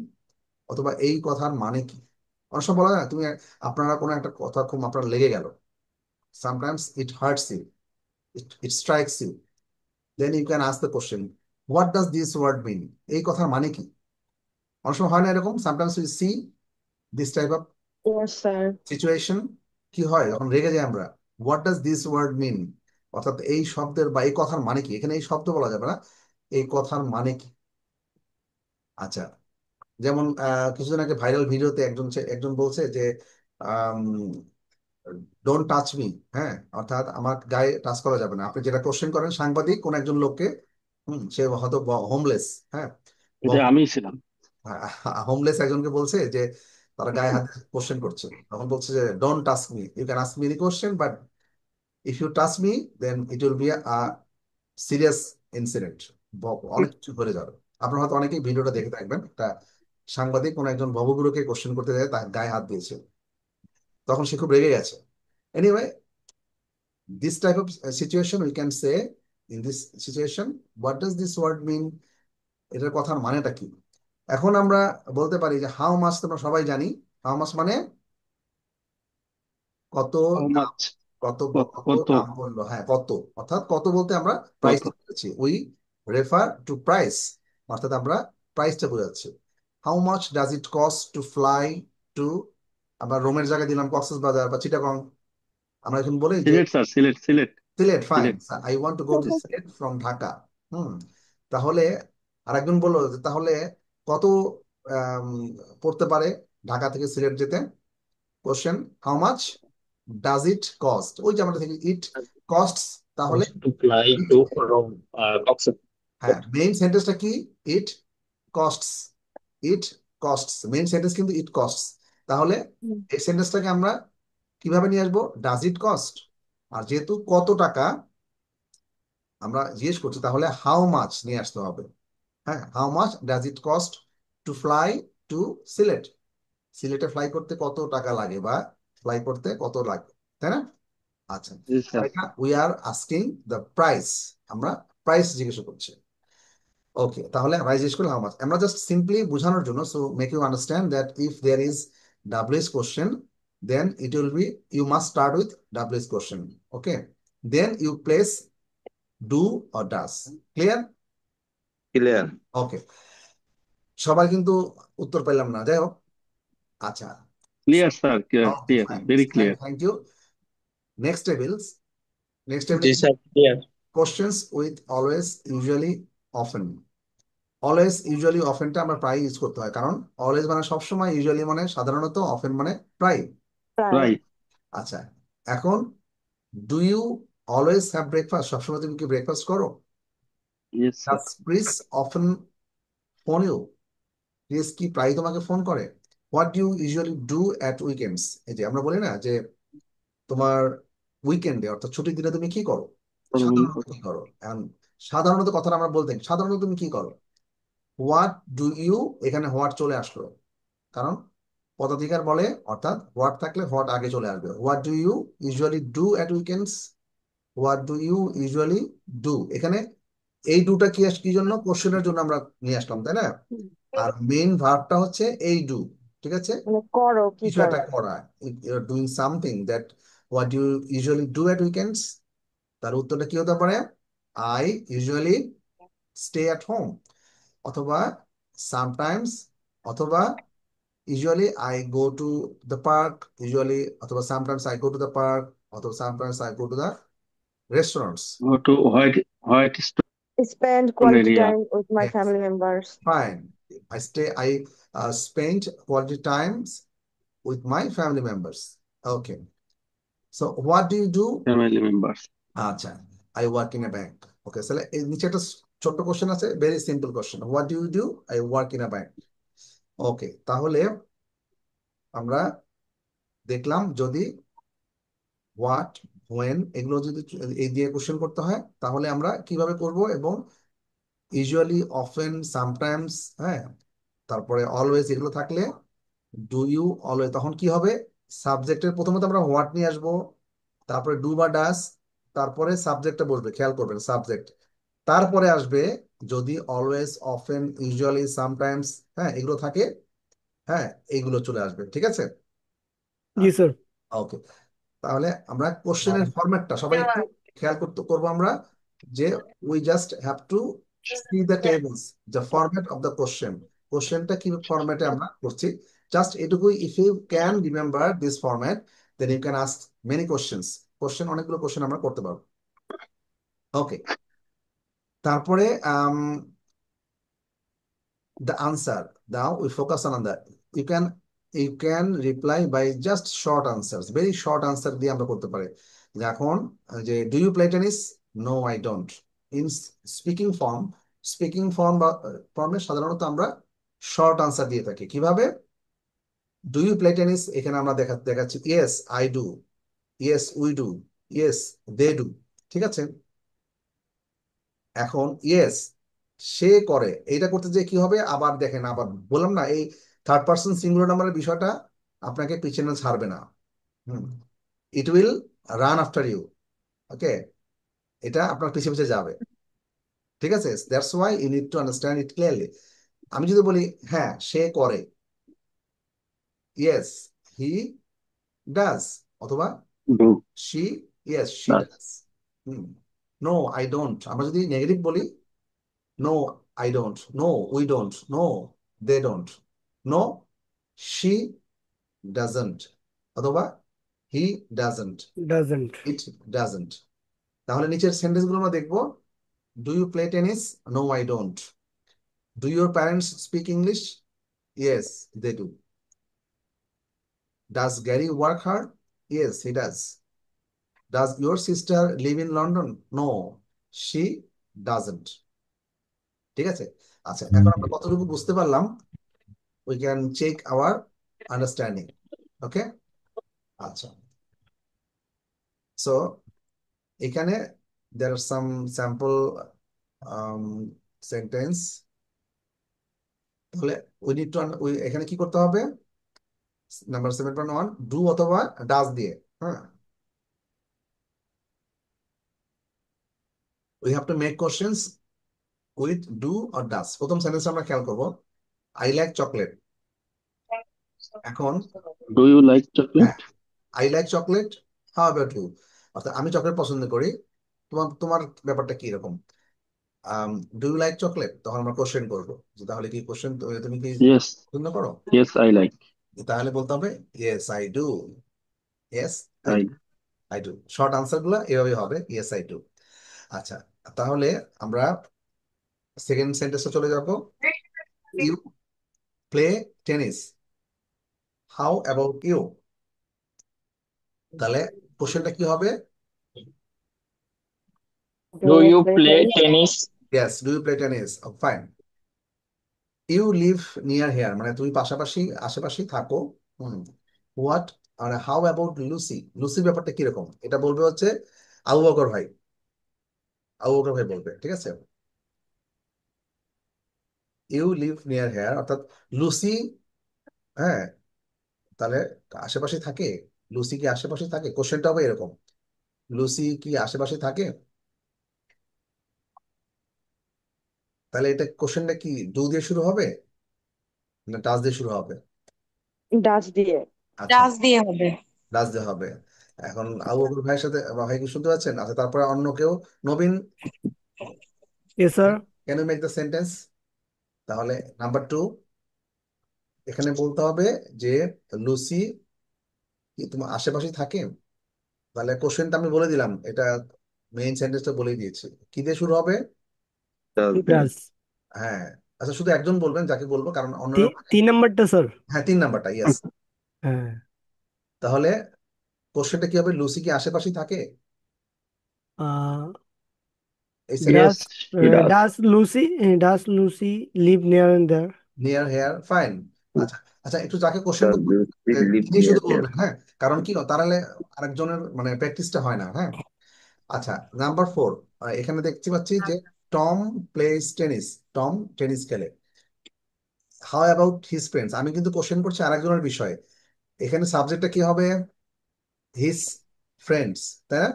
অথবা এই কথার মানে কি। অনেক সময় বলা যায় না, তুমি আপনারা কোনো একটা কথা খুব আপনার লেগে গেল, sometimes it hurts you, it strikes you, then you can ask the question, what does this word mean, এই কথার মানে কি। অনেক সময় হয় না এরকম, sometimes we see this type of Yes, sir. situation, কি হয় যখন রেগে যাই আমরা, what does this word mean, অর্থাৎ এই শব্দের বা এই কথার মানে কি, এখানে এই শব্দ বলা যাবে না, এই কথার মানে কি। আচ্ছা, যেমন কিছুদিন আগে ভাইরাল ভিডিওতে একজন বলছে যে ডোন্ট টাচ মি, হ্যাঁ, অর্থাৎ আমার গায়ে টাচ করা যাবে না। আপনি যেটা কোশ্চেন করেন সাংবাদিক কোন একজন লোককে, সে হয়তো হোমলেস, হ্যাঁ, এটা আমি ছিলাম। হোমলেস একজনকে বলছে যে তারা গায়ে হাতে কোশ্চেন করছে, তখন বলছে যে don't touch me, you can ask me any question, but if you touch me then it will be a serious incident, অনেক কিছু ঘটে যাবে। আপনারা হয়তো অনেকেই ভিডিওটা দেখে থাকবেন, একটা সাংবাদিক কোন একজন ভবগুরুকে কোশ্চেন করতে যায়, তার গায়ে হাত দিয়েছে, তখন সে খুব রেগে গেছে। Anyway, this type of situation we can say, in this situation what does this word mean, এটার কথার মানেটা কি। এখন আমরা বলতে পারি যে হাউ মাচ, তোমরা সবাই জানি হাউ মাচ মানে কত How দাম, much? কত কত কত দাম বললো, হ্যাঁ কত, অর্থাৎ কত বলতে আমরা প্রাইস কত বলেছি, উই রেফার টু প্রাইস, অর্থাৎ আমরা প্রাইসটা বোঝাচ্ছি। How much does it cost to fly to, আমরা রোমের জায়গায় দিলাম কক্সবাজার বা চিটাগং, আমরা এখন বলি যে Sylhet sir Sylhet Sylhet, fine, Sylhet I want to go to Sylhet from Dhaka. তাহলে আরেকজন বললো যে তাহলে কত আম, পড়তে পারে ঢাকা থেকে সিলেট যেতে, question how much does it cost, ওই যে আমরা থেকে ইট কস্টস, তাহলে To fly to from Oxford. হ্যাঁ মেইন সেন্টেন্সটা কি, ইট কস্টস, ইট কস্টস, মেইন সেন্টেন্স কিন্তু ইট কস্টস। তাহলে এই সেন্টেন্সটাকে আমরা কিভাবে নিয়ে আসবো, ডাজ ইট কস্ট, আর যেহেতু কত টাকা আমরা জিজ্ঞেস করছি, তাহলে হাউ মাচ নিয়ে আসতে হবে। হ্যাঁ, how much does it cost to fly to Sylhet, সিলেটে ফ্লাই করতে কত টাকা লাগে বা ফ্লাই করতে কত লাগে, তাই না? আচ্ছা, জি sir we are asking the price, আমরা প্রাইস জিজ্ঞেস করছি। ওকে, তাহলে প্রাইস জিজ্ঞেস করলে হাউ মাচ, আমরা জাস্ট সিম্পলি বোঝানোর জন্য, so make you understand that if there is WS question, then it will be, you must start with WS question, okay, then you place do or does, clear? Clear. Okay, সবাই কিন্তু উত্তর পেলাম না, যাই হোক। আচ্ছা, clear sir clear very clear thank you. Next tables, next table Yes, sir. Clear. Questions with always, usually, often. Always usually অফেনটা আমরা প্রায় ইউজ করতে হয়, কারণ অলওয়েজ মানে সবসময়, ইউজুয়ালি মানে সাধারণত, অফেন মানে প্রায়। রাইট আচ্ছা, এখন do you always have breakfast, সবসময় তুমি কি ব্রেকফাস্ট করো? Yes sir does Chris often phone you, Chris কি প্রায় তোমাকে ফোন করে? What do you usually do at weekends, এই যে আমরা বলি না যে তোমার উইকেন্ডে অর্থাৎ ছুটির দিনে তুমি কি করো, সাধারণত কি করো, এখন সাধারণত কথাটা আমরা বলতে, সাধারণত তুমি কি করো, হোয়াট ডু ইউ, এখানে হোয়াট চলে আসলো, কারণ পদাধিকার বলে, অর্থাৎ হোয়াট থাকলে হোয়াট আগে চলে আসবে। What do you usually do at weekends, what do you usually do, এখানে এই ডুটা কি কি জন্য, কোশ্চেনের জন্য আমরা নিয়ে আসলাম, তাই না? আর মেইন ভার্বটা হচ্ছে এই ডু, ঠিক আছে, মানে করো, কি কিছু করো। একটা করা, you're doing something, that what you usually do at weekends, তার উত্তরটা কি হতে পারে, I usually stay at home, অথবা সামটাইমস, অথবা usually I go to the park, usually, অথবা sometimes I go to the park, অথবা sometimes I go to the restaurants. Go to White Stone Spend quality area. time with my Yes, family members. fine. I spend quality times with my family members. Okay. So what do you do? Family members. আচ্ছা, I work in a bank. Okay, so এই নিচে একটা ছোট্ট question আছে, very simple question, what do you do? I work in a bank. ওকে, তাহলে আমরা দেখলাম যদি হোয়াট, হোয়েন, এগুলো যদি এই দিয়ে কোশ্চেন করতে হয়, তাহলে আমরা কিভাবে করব, এবং ইউজুয়ালি, অফেন, সামটাইমস, হ্যাঁ, তারপরে অলওয়েজ, এগুলো থাকলে ডু ইউ, অলওয়েজ, তখন কি হবে, সাবজেক্টের প্রথমত আমরা হোয়াট নিয়ে আসবো, তারপরে ডু বা ডাস, তারপরে সাবজেক্টটা বসবে, খেয়াল করবেন সাবজেক্ট, তারপরে আসবে যদি অলওয়েজ, অফেন, ইউজুয়ালি, সামটাইমস, হ্যাঁ এগুলো থাকে, হ্যাঁ এইগুলো চলে আসবে, ঠিক আছে? জি স্যার। ওকে, তাহলে আমরা কোশ্চেনের ফরম্যাটটা সবাই একটু খেয়াল করবো আমরা, যে we just have to see the tables, the format of the question, কোশ্চেনটা কি ফরম্যাটে আমরা করছি, জাস্ট এটুকুই, if you can remember this format, then you can ask many questions, অনেকগুলো কোশ্চেন আমরা করতে পারবো। ওকে, তারপরে the answer, now we focus on that, you can reply by just short answers, very short answer দিয়ে আমরা করতে পারি, যে এখন যে do you play tennis, no I don't, in speaking ফর্মে সাধারণত আমরা শর্ট আনসার দিয়ে থাকি, কিভাবে, ডু ইউ প্লে টেনিস, এখানে আমরা দেখাচ্ছি yes I do, yes we do, yes they do, ঠিক আছে? এখন ইয়েস সে করে, এইটা করতে যে কি হবে, আবার দেখেন, আবার বললাম না, এই থার্ড পার্সন সিঙ্গুলার নাম্বারের বিষয়টা আপনাকে পিছনে ছাড়বে না, it will run after you, okay, এটা আপনার পিছিয়ে পিছিয়ে যাবে, ঠিক আছে? That's why you need to understand it clearly. আমি যদি বলি হ্যাঁ সে করে, ইয়েস হি ডাজ, অথবা Do. she, yes, she Does. does. No, I don't. আমরা যদি নেগেটিভ বলি, no, I don't. No, we don't. No, they don't. No, she doesn't. অথবা he doesn't. Doesn't. It doesn't. তাহলে নিচের সেন্টেন্স গুলো আমরা দেখবো। Do you play tennis? No, I don't. Do your parents speak English? Yes, they do. Does Gary work hard? Yes, he does. Does your sister live in London? No, she doesn't. ঠিক আছে? আচ্ছা, এখন আমরা কতটুকু বুঝতে পারলাম? We can check our understanding. Okay? আচ্ছা। So, এখানে there are some sample sentence. তাহলে we need to এখানে কি করতে হবে? নাম্বার 7.1 ডু অথবা ডাজ দিয়ে, হ্যাঁ, we have to make questions with do or does। প্রথম সেন্টেন্স আমরা খেয়াল করব, আই লাইক চকলেট। এখন Do you like chocolate? I like chocolate, how about you, অর্থাৎ আমি চকলেট পছন্দ করি, তোমার তোমার ব্যাপারটা কি রকম। ডু ইউ লাইক চকলেট, তখন আমরা কোশ্চেন করবো যে তাহলে কি কোশ্চেন, তুমি কি Yes. পছন্দ করো, Yes, I like. তাহলে বলতে হবে yes I do, yes I I. I do. Short answer গুলো এভাবে হবে, ইয়েস আই ডু। আচ্ছা, তাহলে আমরা সেকেন্ড সেন্টেন্সে চলে যাব, you play tennis, how about you. তাহলে কোশ্চেনটা কি হবে, Do you play tennis? Yes do you play tennis, fine. You live near here, মানে তুমি পাশাপাশি আশেপাশেই থাকো। হোয়াট, মানে হাউ অ্যাবাউট লুসি, লুসির ব্যাপারটা কিরকম, এটা বলবে হচ্ছে আবু বকর ভাই, আবু বকর ভাই বলবে, ঠিক আছে। ইউ লিভ নিয়ার হেয়ার, অর্থাৎ লুসি, হ্যাঁ, তাহলে আশেপাশে থাকে, লুসি কি আশেপাশে থাকে, কোশ্চেনটা হবে এরকম, লুসি কি আশেপাশে থাকে। তাহলে এটা কোশ্চেনটা কি ডু দিয়ে শুরু হবে না ডাজ দিয়ে শুরু হবে? ডাচ দিয়ে। আচ্ছা, ডাজ দিয়ে হবে। ডাজ দিয়ে হবে। এখন আবু বকর ভাইয়ের সাথে ভাই কি শুনতে পাচ্ছেন? আচ্ছা, তারপরে অন্য কেউ, Nabin, Yes, sir. Can you make the sentence? তাহলে নাম্বার 2, এখানে বলতে হবে যে লুসি কি তোমার আশেপাশে থাকে। তাহলে কোশ্চেনটা আমি বলে দিলাম, এটা মেইন সেন্টেন্সটা বলে দিয়েছি, কি দিয়ে শুরু হবে? Does দিয়ে। Does. হ্যাঁ, আচ্ছা, শুধু একজন বলবেন, যাকে বলবো, কারণ অন্যরা, তিন নাম্বারটা স্যার। হ্যাঁ 3 নাম্বারটা, ইয়েস। হ্যাঁ। তাহলে কোশ্চেনটা কি হবে, লুসি কি আশেপাশে থাকে? এই Yes, she does. Does Lucy live near and there? Near here, fine. আচ্ছা আচ্ছা, একটু যাকে কোশ্চেন Does Lucy live তিনি near শুধু here? বলবেন, হ্যাঁ, কারণ কি তাহলে আরেকজনের মানে প্র্যাকটিসটা হয় না, হ্যাঁ। আচ্ছা, নাম্বার 4, এখানে দেখতে পাচ্ছি যে Tom place tennis, Tom tennis খেলে, হাউ অ্যাবাউট হিজ ফ্রেন্ডস, আমি কিন্তু কোশ্চেন করছি আরেকজনের বিষয়ে, এখানে সাবজেক্টটা কি হবে, হিজ ফ্রেন্ডস, তাই না?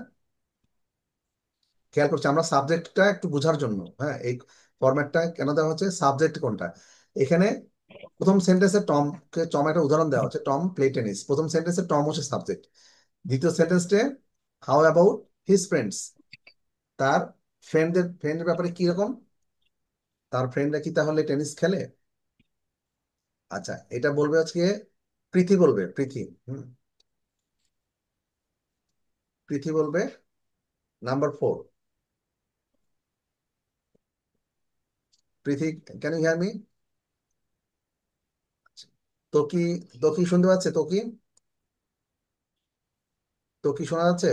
খেয়াল করছি আমরা সাবজেক্টটা একটু বোঝার জন্য, হ্যাঁ, এই ফরম্যাটটা কেন দেওয়া হচ্ছে, সাবজেক্ট কোনটা, এখানে প্রথম সেন্টেন্সে টম একটা উদাহরণ দেওয়া হচ্ছে, টম প্লে টেনিস, প্রথম সেন্টেন্সে টম হচ্ছে সাবজেক্ট, দ্বিতীয় সেন্টেন্সে হাউ অ্যাবাউট হিজ ফ্রেন্ডস, তার ফ্রেন্ডের ব্যাপারে কি রকম, তার ফ্রেন্ডরা কি তাহলে টেনিস খেলে। আচ্ছা, এটা বলবে আজকে প্রীতি, বলবে প্রীতি, প্রীতি বলবে number 4, Priti, can you hear me? Toki, Toki শুনতে পাচ্ছে, তোকি, তোকি শোনা যাচ্ছে?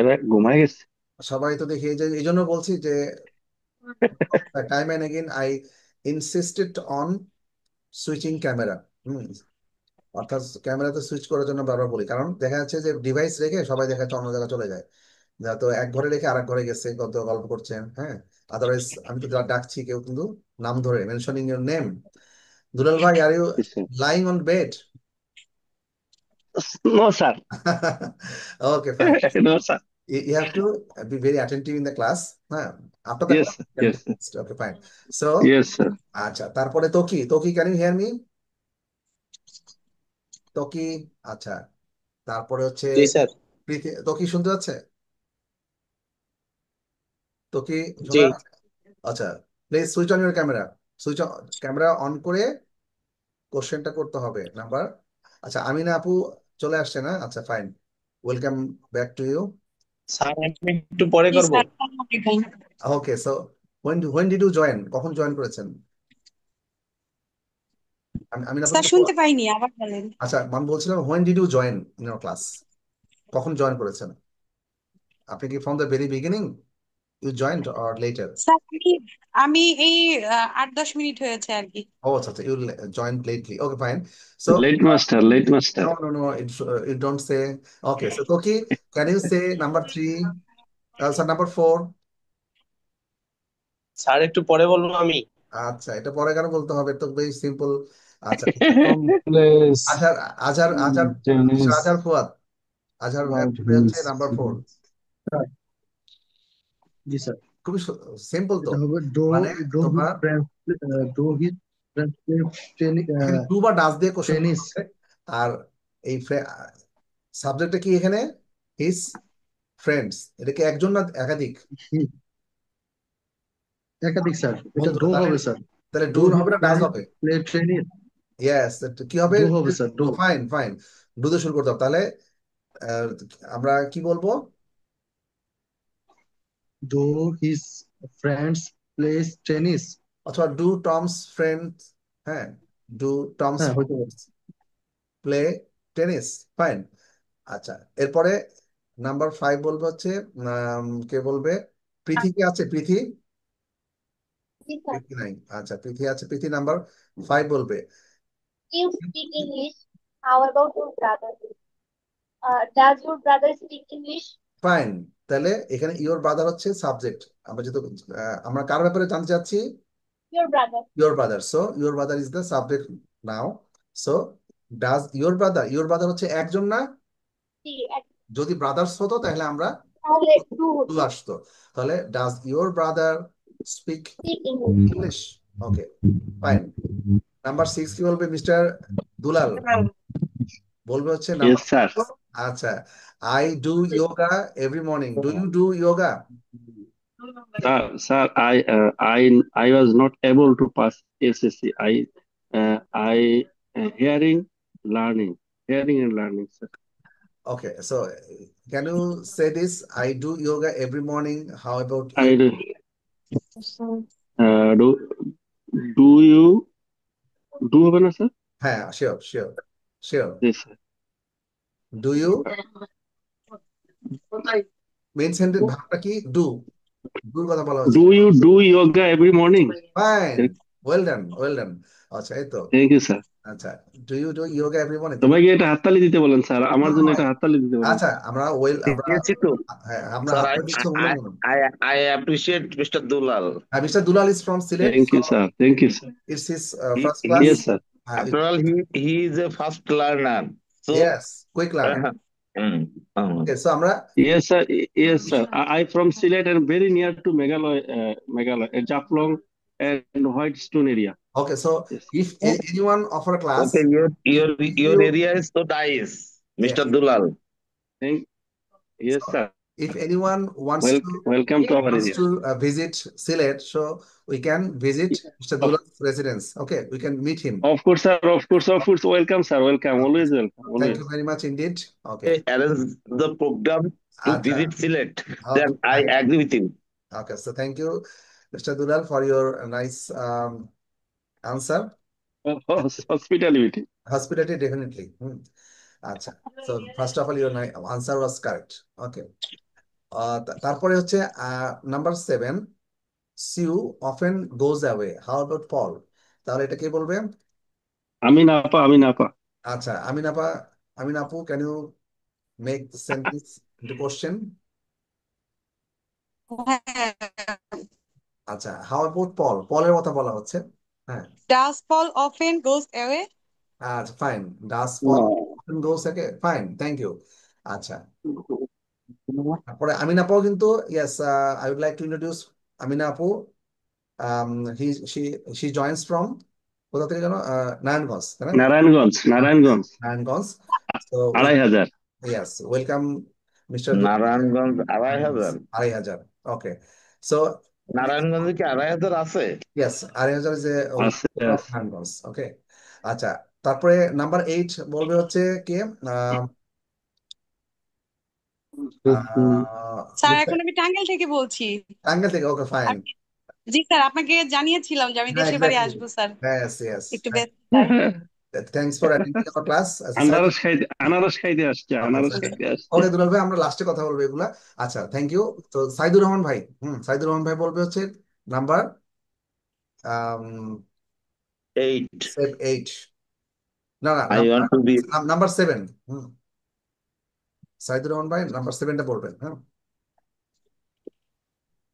এবার ঘুমায় গেছে। সবাই তো দেখি, এই জন্য বলছি যে time and again I insisted on switching camera, অর্থাৎ ক্যামেরাতে সুইচ করার জন্য বারবার বলি, কারণ দেখা যাচ্ছে যে ডিভাইস রেখে সবাই দেখা যাচ্ছে অন্য জায়গায় চলে যায়, তো এক ঘরে রেখে আরেক ঘরে গেছে, কত গল্প করছেন, হ্যাঁ। আদারওয়াইজ আমি তো যারা ডাকছি কেউ কিন্তু নাম ধরে মেনশনিং ইউর নেম, দুলাল ভাই, are you lying on bed? No, sir. Okay, fine. No, sir. You have to be very attentive in the class. After the Yes, class, you can yes, be next. Okay, fine. So, yes, sir. আচ্ছা, তারপরে তোকি, তোকি, can you hear me? তোকি, আচ্ছা, তারপরে হচ্ছে জি sir. তো কি শুনতে যাচ্ছে? তো কি জি শোনা? আচ্ছা, please switch on your camera. Switch camera on করে কোশ্চেনটা করতে হবে নাম্বার। আচ্ছা, আমিনা আপু চলে আসছে না? আচ্ছা, fine, welcome back to you. Sir আমি একটু পরে জি করব। স্যার, আসসালামু আলাইকুম। Okay, so when did you join? কখন জয়েন করেছেন? আমিনা আপু স্যার কিন্তু শুনতে পাইনি, আবার বলেন। আচ্ছা, আমি বলছিলাম when did you join in your class? কখন জয়েন করেছেন? আপনি কি from the very beginning you joined or later? Sir আমি এই 8-10 মিনিট হয়েছে আর কি। ও আচ্ছা আচ্ছা, you joined lately, okay fine. So Late master. no, it don't say. Okay, so Toki, can you say number 3, also number 4? Sir একটু পরে বলবো আমি। আচ্ছা, এটা পরে কেন বলতে হবে? তো বেশ সিম্পল। আচ্ছা, Place Azhar Azhar Azhar tennis Azhar Fuad, Azhar about তুমি হচ্ছে his নাম্বার 4। জি স্যার, খুবই সিম্পল তো, এটা হবে মানে তোমরা হিজ ফ্রেন্ডস প্লে এখানে ডু বা ডাস দিয়ে কোশ্চেন টেনিস। করতে হবে। আর এই সাবজেক্টটা কি এখানে? হিজ ফ্রেন্ডস, এটা কি একজন না একাধিক? একাধিক স্যার, এটা বন্ধুরা, ডো তাহলে হবে স্যার। তাহলে ডো ডু হিজ হবে না ডাস হবে? Play tennis. ইয়েস, কি হবে? ডো হবে sir, do. Fine fine, do দিয়ে শুরু করতে হবে। তাহলে আহ, আমরা কি বলবো? Do his friends plays tennis. অথবা ডু টমস ফ্রেন্ড, হ্যাঁ, ডু টমস হ্যাঁ, হতে পারে। Play tennis, fine. আচ্ছা, এরপরে নাম্বার 5 বলবে হচ্ছে কে বলবে? প্রীতি কি আছে? প্রীতি? Yes, sir. প্রীতি নাই, আচ্ছা প্রীতি আছে, প্রীতি নাম্বার 5 বলবে। You speak English. How about your brother? Does your brother speak English? Fine, তাহলে এখানে ইওর ব্রাদার হচ্ছে সাবজেক্ট। আমরা যেহেতু আমরা কার ব্যাপারে জানতে চাচ্ছি? Your brother. Your brother, so your brother is the subject now. So does your brother হচ্ছে একজন না? See, যদি ব্রাদার্স হতো তাহলে আমরা তাহলে do টু আসতো। তাহলে does your brother speak speak English. English? Okay fine. Number 6 কি বলবে মিস্টার দুলাল? বলবে হচ্ছে Yes, নাম্বার, sir. আচ্ছা, I do yoga every morning. Do you do yoga? Sir, I was not able to pass SSC. I hearing and learning, sir. Okay, so can you say this? I do yoga every morning. How about I you? do. Do you do হবে না sir? হ্যাঁ, sure. Yes, sir. Do you main sentence ভাবটা কি? ডুর কথা বলা হচ্ছে। Do you do yoga every morning? Fine, well done. আচ্ছা, এই তো। Thank you, sir. আচ্ছা, do you do yoga every morning? সবাইকে এটা হাততালি দিতে বলেন স্যার, আমার জন্য এটা হাততালি দিতে বলেন। আচ্ছা, আমরা দিয়েছি তো হ্যাঁ, আমরা স্যার। হাতটা দিচ্ছি বলে নিলাম। I appreciate Mr. Dulal. Mister Dulal is from Sylhet. Thank you, sir. Thank you, sir. It's his He, first class. Yes, sir. after all, he is a fast learner. So Yes, quick learner. Okay, so আমরা Yes, sir. Yes, sir. I from Sylhet and very near to Meghalaya, Japlong and Whitestone area. okay, so Yes. if anyone of our class, okay, if your you- area is so nice, Mr. Yeah. Dulal. Yes, sir. if anyone wants Welcome to our area. to visit Sylhet, so we can visit Mr. Dulal's residence. Okay, we can meet him. Of course, sir. Of course. Welcome, sir. Welcome. Always welcome. Thank Always. you very much indeed. Okay. Arrange the program to Acha. visit Sylhet. Okay, Then I fine. agree with you. Okay, so thank you, Mr. Dulal, for your nice answer. Hospitality. Hospitality, definitely. আচ্ছা, so first of all your answer was correct. Okay. তারপরে হচ্ছে number 7, Sue often goes away. How about Paul? তাহলে এটা কে বলবে? Amin Apa. আচ্ছা, আমিন আপু, can you make the sentence into question? আচ্ছা, how about Paul? পলের কথা বলা হচ্ছে। হ্যাঁ, Does Paul often goes away? আচ্ছা fine. does Paul often goes away? Fine, thank you. আচ্ছা, তারপরে আমিন আপু কিন্তু yes, I would like to introduce Amina আপু. She joins from কোথা থেকে জানো? নারায়ণগঞ্জ, তাই না? Narayanganj. Narayanganj. So 2500. Yes, welcome, Mr. Narayanganj 2,500। 2,500. Okay. So, নারায়ণগঞ্জে কি 2,500 আছে? yes, 2,500 is a আছে of আছে। handballs. Okay. আচ্ছা, তারপরে নাম্বার 8 বলবে হচ্ছে কে? স্যার এখন আমি টাঙ্গাইল থেকে বলছি। টাঙ্গাইল থেকে, ওকে ফাইন। জি স্যার, আপনাকে জানিয়েছিলাম যে আমি হ্যাঁ, দেশের বাড়ি exactly. আসবো স্যার, Yes, yes. একটু ব্যস্ত তাই। Thanks for attending our class. আনারস খাইতে আসছে, আনারস খাইতে আসছে। ওকে দুলাল ভাই, আমরা লাস্টে কথা বলবো এগুলা। আচ্ছা, থ্যাংক ইউ। তো সাইদুর রহমান ভাই, সাইদুর রহমান ভাই বলবে হচ্ছে নাম্বার 8 8। না না, I want to be number 7। Saidur Rahman ভাই নাম্বার 7টা বলবেন। হ্যাঁ,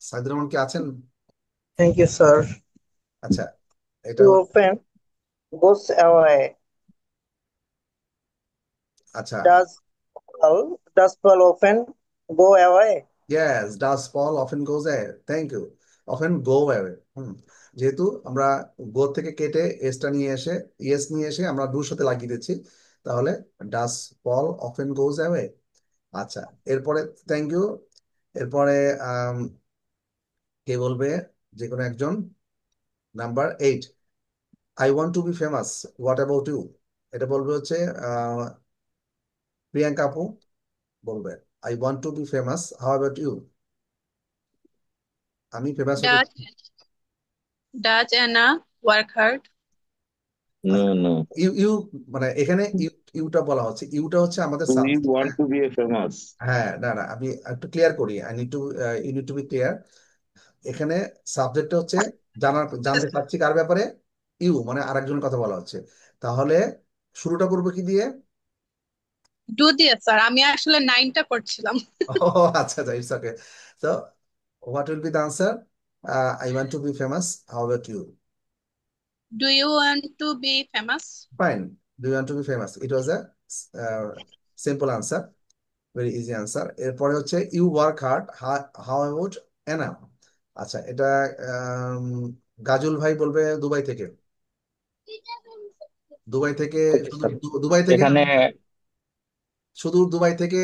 সাইদুর রহমান কি আছেন? Thank you, sir. আচ্ছা, এটা Too often goes away. আচ্ছা, Does fall often go away? yes, does fall often goes away. Thank you. Often go away. যেহেতু আমরা গো থেকে কেটে এসটা নিয়ে এসে ইয়েস নিয়ে এসে আমরা ডুর সাথে লাগিয়ে দিচ্ছি, তাহলে ডাস ফল অফেন গোজ অ্যাওয়ে। আচ্ছা, এরপরে থ্যাংক ইউ। এরপরে কে বলবে? যে কোনো একজন। Number 8, I want to be famous, what about you? এটা বলবে হচ্ছে প্রিয়াঙ্কা আপু বলবে, I want to be famous, how about you? আমি ফেমাস হতে। Does Anna work hard? no you মানে এখানে ইউটা বলা হচ্ছে, ইউটা হচ্ছে আমাদের we subject. want to be a famous। হ্যাঁ, না না, আমি একটু ক্লিয়ার করি। I need to you need to be clear. এখানে সাবজেক্টটা হচ্ছে জানতে চাচ্ছি কার ব্যাপারে? ইউ মানে আরেকজনের কথা বলা হচ্ছে। তাহলে শুরুটা করবো কি দিয়ে? Do দিয়ে স্যার, আমি আসলে 9টা করছিলাম। ও আচ্ছা আচ্ছা, ইটস ওকে। তো what will be the answer? I want to be famous, how about you? Do you want to be famous? Fine, do you want to be famous, it was a simple answer, very easy answer. এরপরে হচ্ছে you work hard, how about Anna? আচ্ছা, এটা গাজুল ভাই বলবে Dubai থেকে। Dubai থেকে, Okay, sir. Dubai থেকে, এখানে শুধু দুবাই থেকে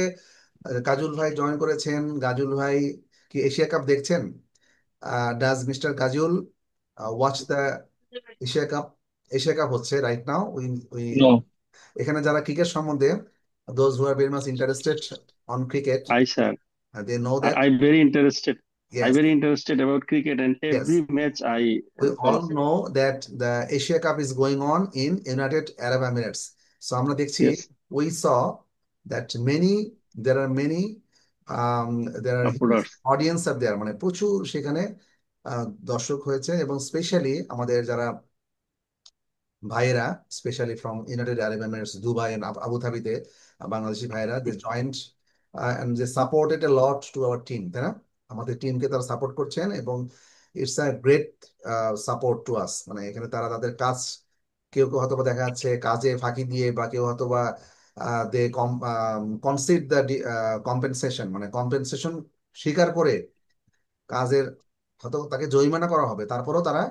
গাজুল ভাই জয়েন করেছেন। গাজুল ভাই কি এশিয়া কাপ দেখছেন? Does mister Gazul watch the Asia Cup? Asia Cup হচ্ছে রাইট নাও। উই no, এখানে যারা ক্রিকেট সম্বন্ধে, those who are very much interested on cricket, Hi, sir. They know that. I very interested. I Yes, very interested about cricket, and yes. every match I We all follow. know that the Asia Cup is going on in United Arab Emirates. So আমরা দেখছি, Yes, we saw that there are many there are huge supporters. audience are there, মানে প্রচুর সেখানে দর্শক হয়েছে। এবং specially আমাদের যারা ভাইয়েরা, specially from United Arab Emirates, Dubai and আবু ধাবিতে বাংলাদেশি ভাইয়েরা, they joined and they supported a lot to our team, তাই না? আমাদের টিমকে তারা সাপোর্ট করছেন এবং it's a great support to us. মানে এখানে তারা তাদের কাজ, কেউ কেউ হয়তো বা দেখা যাচ্ছে কাজে ফাঁকি দিয়ে, বা কেউ হয়তো বা দে কনসিড দ্য কম্পেনসেশন, মানে কম্পেনসেশন স্বীকার করে কাজের, হয়তো তাকে জরিমানা করা হবে, তারপরেও তারা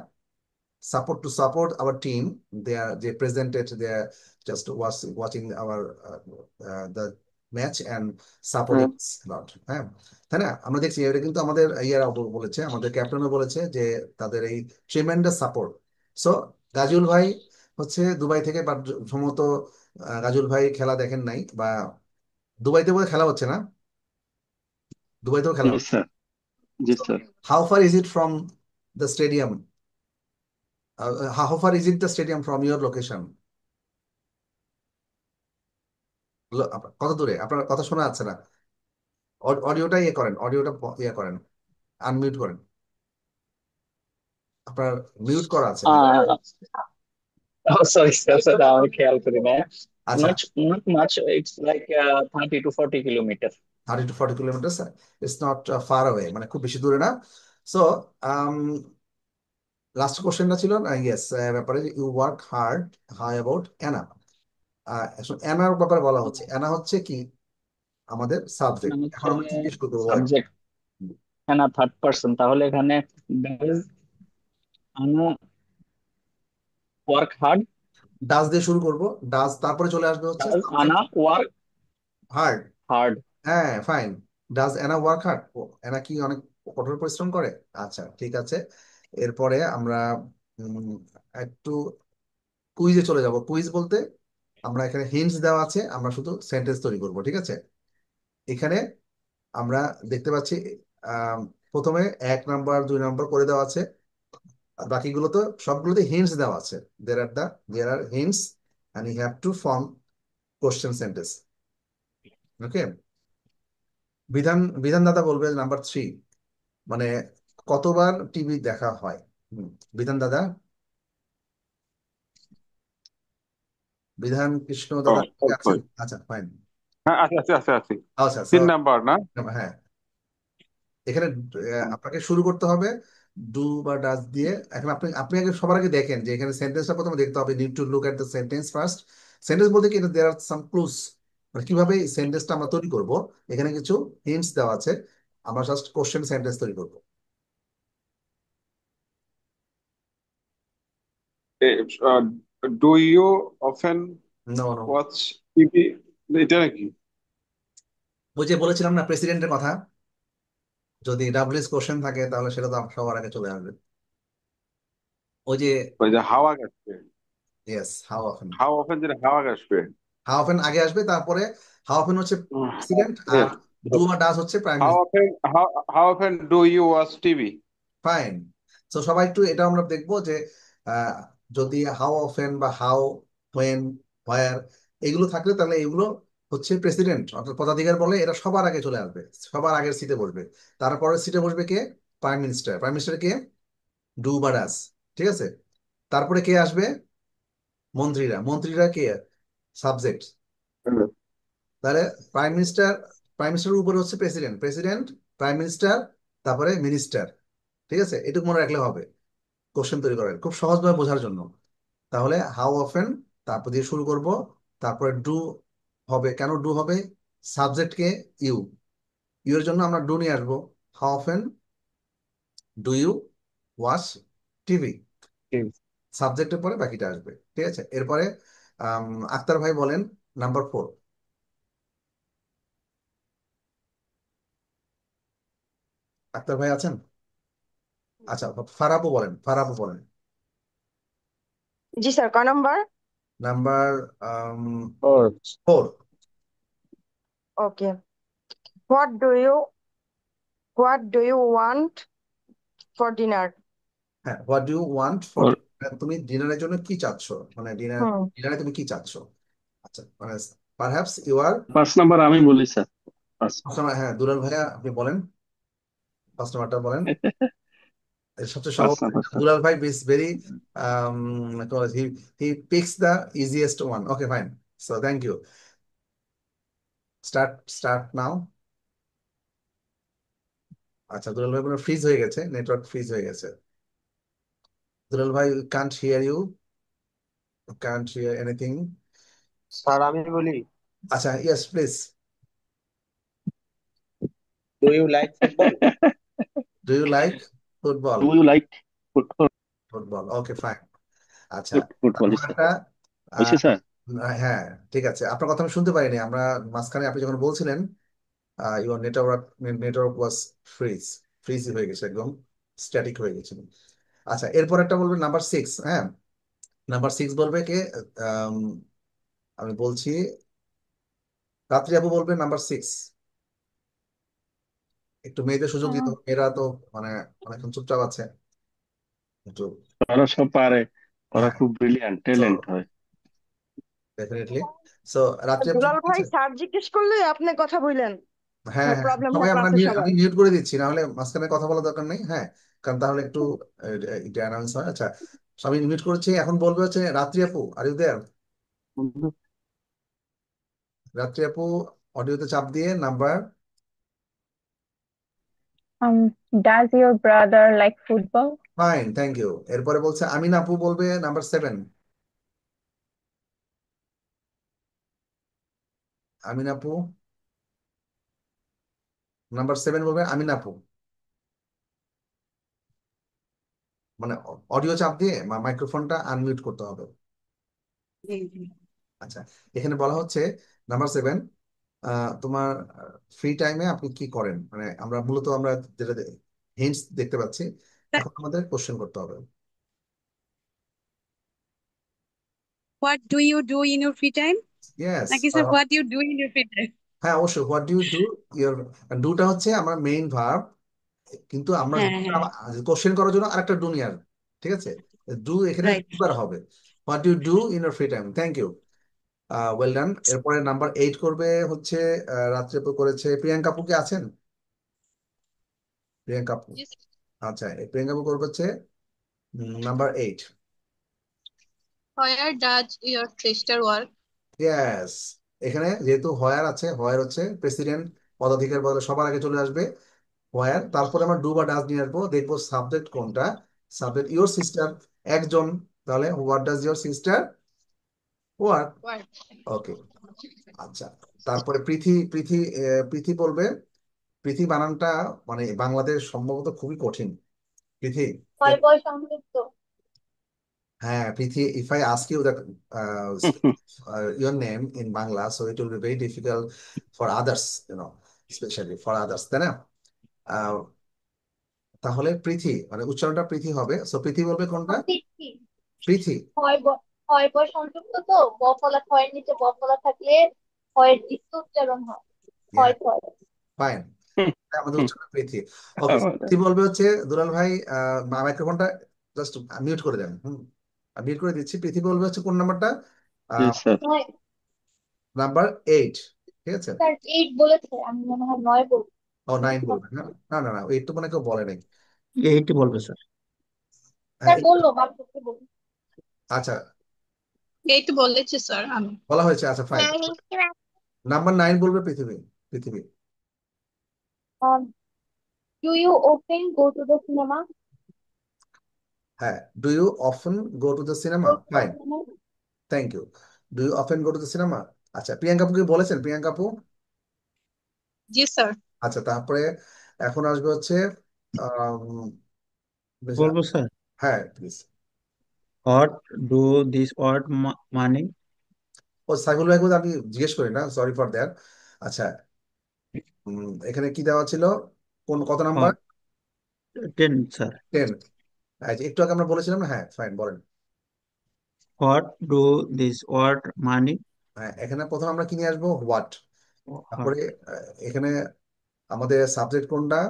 support our team. They presented, they are just watching our the match and supporting us a lot. হ্যাঁ, তাই না? আমরা দেখছি এটা কিন্তু আমাদের ইয়ারা বলেছে, আমাদের ক্যাপ্টেনও বলেছে যে তাদের এই ট্রিমেন্ডাস সাপোর্ট। সো গাজুল ভাই হচ্ছে দুবাই থেকে, বাট সম্ভবত গাজুল ভাই খেলা দেখেন নাই, বা দুবাইতে বোধহয় খেলা হচ্ছে না, দুবাইতেও খেলা Yes, হচ্ছে। sir. Yes, sir. How far is it from the stadium? How far is it the stadium from your location? কত দূরে? আপনার কথা শোনা যাচ্ছে না। অডিওটা ইয়ে করেন, অডিওটা ইয়ে করেন, আনমিউট করেন। আপনার মিউট করা আছে। oh, sorry, sir, আমি খেয়াল করি না। আচ্ছা, Not much. It's like 30 to 40 kilometers. 30 to 40 kilometers, it's not far away, মানে খুব বেশি দূরে না। সো লাস্ট কোশ্চেনটা ছিল ইয়েস ব্যাপারে, you work hard, how about Anna? অ্যানার ব্যাপারে বলা হচ্ছে, অ্যানা হচ্ছে কি আমাদের সাবজেক্ট। এখন আমরা জিজ্ঞেস করবো সাবজেক্ট না থার্ড পারসন, তাহলে এখানে does Anna work hard? Does দিয়ে শুরু করবো, ডাজ, তারপরে চলে আসবে হচ্ছে Does Anna work hard. Hard. হ্যাঁ, fine. Does Anna work hard? Anna কি অনেক কঠোর পরিশ্রম করে? আচ্ছা, ঠিক আছে। এরপরে আমরা উম, একটু কুইজে চলে যাব। কুইজ বলতে আমরা এখানে হিন্টস দেওয়া আছে, আমরা শুধু সেন্টেন্স তৈরি করব, ঠিক আছে? এখানে আমরা দেখতে পাচ্ছি আম, প্রথমে 1 নাম্বার 2 নাম্বার করে দেওয়া আছে, আর বাকিগুলো তো সবগুলোতে হিন্টস দেওয়া আছে। There are hints and you have to form question sentence. Okay. Bidhan Bidhan দাদা বলবে নাম্বার 3, মানে কতবার টিভি দেখা হয়। বিধান দাদা, বিধান কৃষ্ণ দাদা কি আছেন? আচ্ছা, ফাইন। হ্যাঁ, আছে আছে আছে আছে আচ্ছা, 3 নাম্বার না? হ্যাঁ, এখানে আপনাকে শুরু করতে হবে ডু বা ডাজ দিয়ে। এখন আপনি আপনি আগে সবার আগে দেখেন যে এখানে সেন্টেন্সটা প্রথমে দেখতে হবে। Need to look at the sentence first. Sentence বলতে কি, দেয়ার আর সাম ক্লুজ, মানে কিভাবে সেন্টেন্সটা আমরা তৈরি করব। এখানে কিছু হিন্টস দেওয়া আছে, আমরা জাস্ট কোশ্চেন সেন্টেন্স তৈরি করব। Do you often no no, watch TV, এটা নাকি? ওই যে বলেছিলাম না প্রেসিডেন্টের কথা, যদি ডাব্লিউএস কোশ্চেন থাকে তাহলে সেটা তো সবার আগে চলে আসবে। ওই যে ওই যে হাওয়া আসবে, yes, how often. How often, যেটা হাওয়া আসবে। হাউ অফেন আগে আসবে, তারপরে হাউ অফেন হচ্ছে প্রেসিডেন্ট, আর Yes. ডু বা ডাজ হচ্ছে prime how minister. Often, how often do you watch TV? Fine. তো সবাই একটু এটা আমরা দেখবো যে আহ, যদি হাউ অফেন বা হাউ, হোয়েন, হোয়ার এগুলো থাকলে তাহলে এগুলো হচ্ছে প্রেসিডেন্ট অর্থাৎ পদাধিকার বলে, এরা সবার আগে চলে আসবে, সবার আগের সিটে বসবে। তারপরে সিটে বসবে কে? Prime minister. প্রাইম মিনিস্টার কে? ডু বা ডাজ, ঠিক আছে? তারপরে কে আসবে? মন্ত্রীরা। মন্ত্রীরা কে? সাবজেক্ট। তাহলে প্রাইম মিনিস্টার, প্রাইম মিনিস্টারের উপরে হচ্ছে প্রেসিডেন্ট, প্রেসিডেন্ট, প্রাইম মিনিস্টার, তারপরে মিনিস্টার। ঠিক আছে, এটুকু মনে রাখলে হবে কোশ্চেন তৈরি করেন খুব সহজভাবে বোঝার জন্য। তাহলে হাউ অফেন, তারপর দিয়ে শুরু করব, তারপরে ডু হবে। কেন ডু হবে? সাবজেক্টকে ইউ, ইউ এর জন্য আমরা ডু নিয়ে আসবো। How often do you watch TV, সাবজেক্টের পরে বাকিটা আসবে, ঠিক আছে? এরপরে আক্তার ভাই বলেন নাম্বার 4। আক্তার ভাই আছেন? আচ্ছা, ফারাবু বলেন, ফারাবু বলেন। জি স্যার, কয় number? Number Or 4। Okay. What do you what do you want for dinner? হ্যাঁ, what do you want for, Or তুমি ডিনারের জন্য কি চাচ্ছ, মানে হুম ডিনারে তুমি কি চাচ্ছ? আচ্ছা, মানে পারহ্যাপস ইউ আর। 5 নাম্বার আমি বলি স্যার। হ্যাঁ, দুলাল ভাইয়া আপনি বলেন, 5 নাম্বারটা বলেন। এর সবচেয়ে সহজ। 5 নাম্বার স্যার। দুলাল ভাই is very he he picks the easiest one. Okay, fine. So thank you. Start start now. আচ্ছা, দুলাল ভাই আপনার ফ্রিজ হয়ে গেছে, নেটওয়ার্ক ফ্রিজ হয়ে গেছে। দুলাল ভাই can't hear you, can't hear anything. Sir আমি বলি, আচ্ছা, yes please. Do you like football? Do you like football? Do you like football? Football, okay fine. আচ্ছা, ফুটবল তারপর স্যার। একটা হয়েছে স্যার। হ্যাঁ, ঠিক আছে। আপনার কথা আমি শুনতে পারিনি, আমরা মাঝখানে আপনি যখন বলছিলেন your network network was fridge, fridge হয়ে গেছে, একদম স্ট্যাটিক হয়ে গেছিল। আচ্ছা, এরপর একটা বলবে নাম্বার 6। হ্যাঁ, নাম্বার 6 বলবে কে? আম, আমি বলছি, রাত্রি আপু বলবে নাম্বার 6। একটু মেয়েদের সুযোগ দিতে হবে, মেয়েরা তো মানে অনেকক্ষণ চুপচাপ আছে, একটু। ওরা সব পারে, ওরা হ্যাঁ, খুব ব্রিলিয়ান্ট সো ট্যালেন্ট হয়। ডেফিনেটলি। সো রাত্রি আপু দুলাল ভাই, বলছে। স্যার জিজ্ঞেস করলে আপনি কথা বললেন, হ্যাঁ হ্যাঁ, প্রবলেম সবাই হয় আমরা ক্লাসে আমি সবার। মিউট করে দিচ্ছি, না হলে মাঝখানে কথা বলার দরকার নেই। হ্যাঁ, কারণ তাহলে একটু এটা অ্যানাউন্স হয়। আচ্ছা, so আমি মিউট করেছি, এখন বলবে হচ্ছে রাত্রি আপু, আর ইউ দেয়ার? রাত্রি আপু অডিওতে চাপ দিয়ে number. Does your brother like football? Fine, thank you. এরপরে বলছে আমিন আপু বলবে নাম্বার 7। আমিন আপু নাম্বার 7 বলবে, আমিন আপু, মানে অডিও চাপ দিয়ে মাইক্রোফোনটা আনমিউট করতে হবে। জি জি। আচ্ছা, এখানে বলা হচ্ছে নাম্বার 7, তোমার ফ্রি টাইমে আপনি কি করেন, মানে আমরা যেটা হিন্টস দেখতে পাচ্ছি, এখন আমাদের কোশ্চেন করতে হবে। What do you do in your free time? Yes, নাকি sir what you do in your free time? হ্যাঁ অবশ্যই, what do you do your, ডুটা হচ্ছে আমার মেইন ভার্ব, কিন্তু আমরা হ্যাঁ হ্যাঁ কোশ্চেন করার জন্য আরেকটা ডু নিয়ে আসবো, ঠিক আছে? ডু এখানে রাইট। দুবার হবে, what do do in your free time. Thank you, well done. এরপরে নাম্বার 8 করবে হচ্ছে রাত্রে করেছে প্রিয়াঙ্কা আপু, কি আছেন? প্রিয়াঙ্কা আপু, আচ্ছা, এই প্রিয়াঙ্কা আপু করবে হচ্ছে number 8। Where does your sister work? Yes, এখানে যেহেতু হয়ার আছে, হয়ার হচ্ছে প্রেসিডেন্ট, পদাধিকার বদলে সবার আগে চলে আসবে হোয়ার, তারপরে আমরা ডু বা ডাজ নিয়ে আসবো, দেখবো সাবজেক্ট কোনটা। সাবজেক্ট ইওর সিস্টার, একজন, তাহলে what does your sister work. Work. ওকে, আচ্ছা, তারপরে প্রীতি, প্রীতি বলবে। প্রীতি বানানটা মানে বাংলাদেশ সম্ভবত খুবই কঠিন। প্রীতি, হয় বয় সংযুক্ত। হ্যাঁ Priti, if I ask you that your name in Bangla, so it will be very difficult for others, especially for others, তাই না? আহ, তাহলে পৃথি মানে উচ্চারণটা পৃথি হবে, সো পৃথি বলবে কোনটা? তিথি। পৃথি, হয় বয় সংযুক্ত, তো বফলা খয়ের নিচে বফলা থাকলে খয়ের দীপ্ত উচ্চারণ হয়। হয় খয়। ফাইন, আমাদের উচ্চারণ পৃথি। ওকে, পৃথি বলবে হচ্ছে দুলাল ভাই, মাইক্রোফোনটা জাস্ট মিউট করে দেন। মিউট করে দিচ্ছি। পৃথি বলবে হচ্ছে কোন নাম্বারটা? Yes, sir. নাম্বার 8, ঠিক আছে? স্যার 8 বলেছে, আমি মনে হয় 9 বলবো। ও 9 বলবে না, না না না, 8 তো মানে কেউ বলে নাই। 8 বলবে স্যার। স্যার বললো বাচ্চাকে বলবো। আচ্ছা, এই তো বলেছি স্যার আমি। বলা হয়েছে, আচ্ছা ফাইন। নাম্বার 9 বলবে Prithibi. Prithibi, do you often go to the cinema? হ্যাঁ, do you often go to the cinema, fine, thank you. Do you often go to the cinema. আচ্ছা, প্রিয়াঙ্কা আপুকে বলেছেন? প্রিয়াঙ্কা আপু, জি স্যার। আচ্ছা, তারপরে এখন আসবে হচ্ছে আম, বলবো স্যার। হ্যাঁ please. What do this word মানে? ও সাইফুল ভাই, আমি জিজ্ঞেস করি না, সরি ফর দ্যাট। আচ্ছা, এখানে কি দেওয়া ছিল, কত নাম্বার? 10 স্যার। 10। আচ্ছা, একটু আগে আমরা বলেছিলাম না, হ্যাঁ ফাইন, বলেন। হোয়াট ডু দিস ওয়ার্ড মানে? হ্যাঁ, এখানে প্রথম আমরা কি নিয়ে আসবো? হোয়াট। তারপরে এখানে আমাদের সাবজেক্ট কোনটা?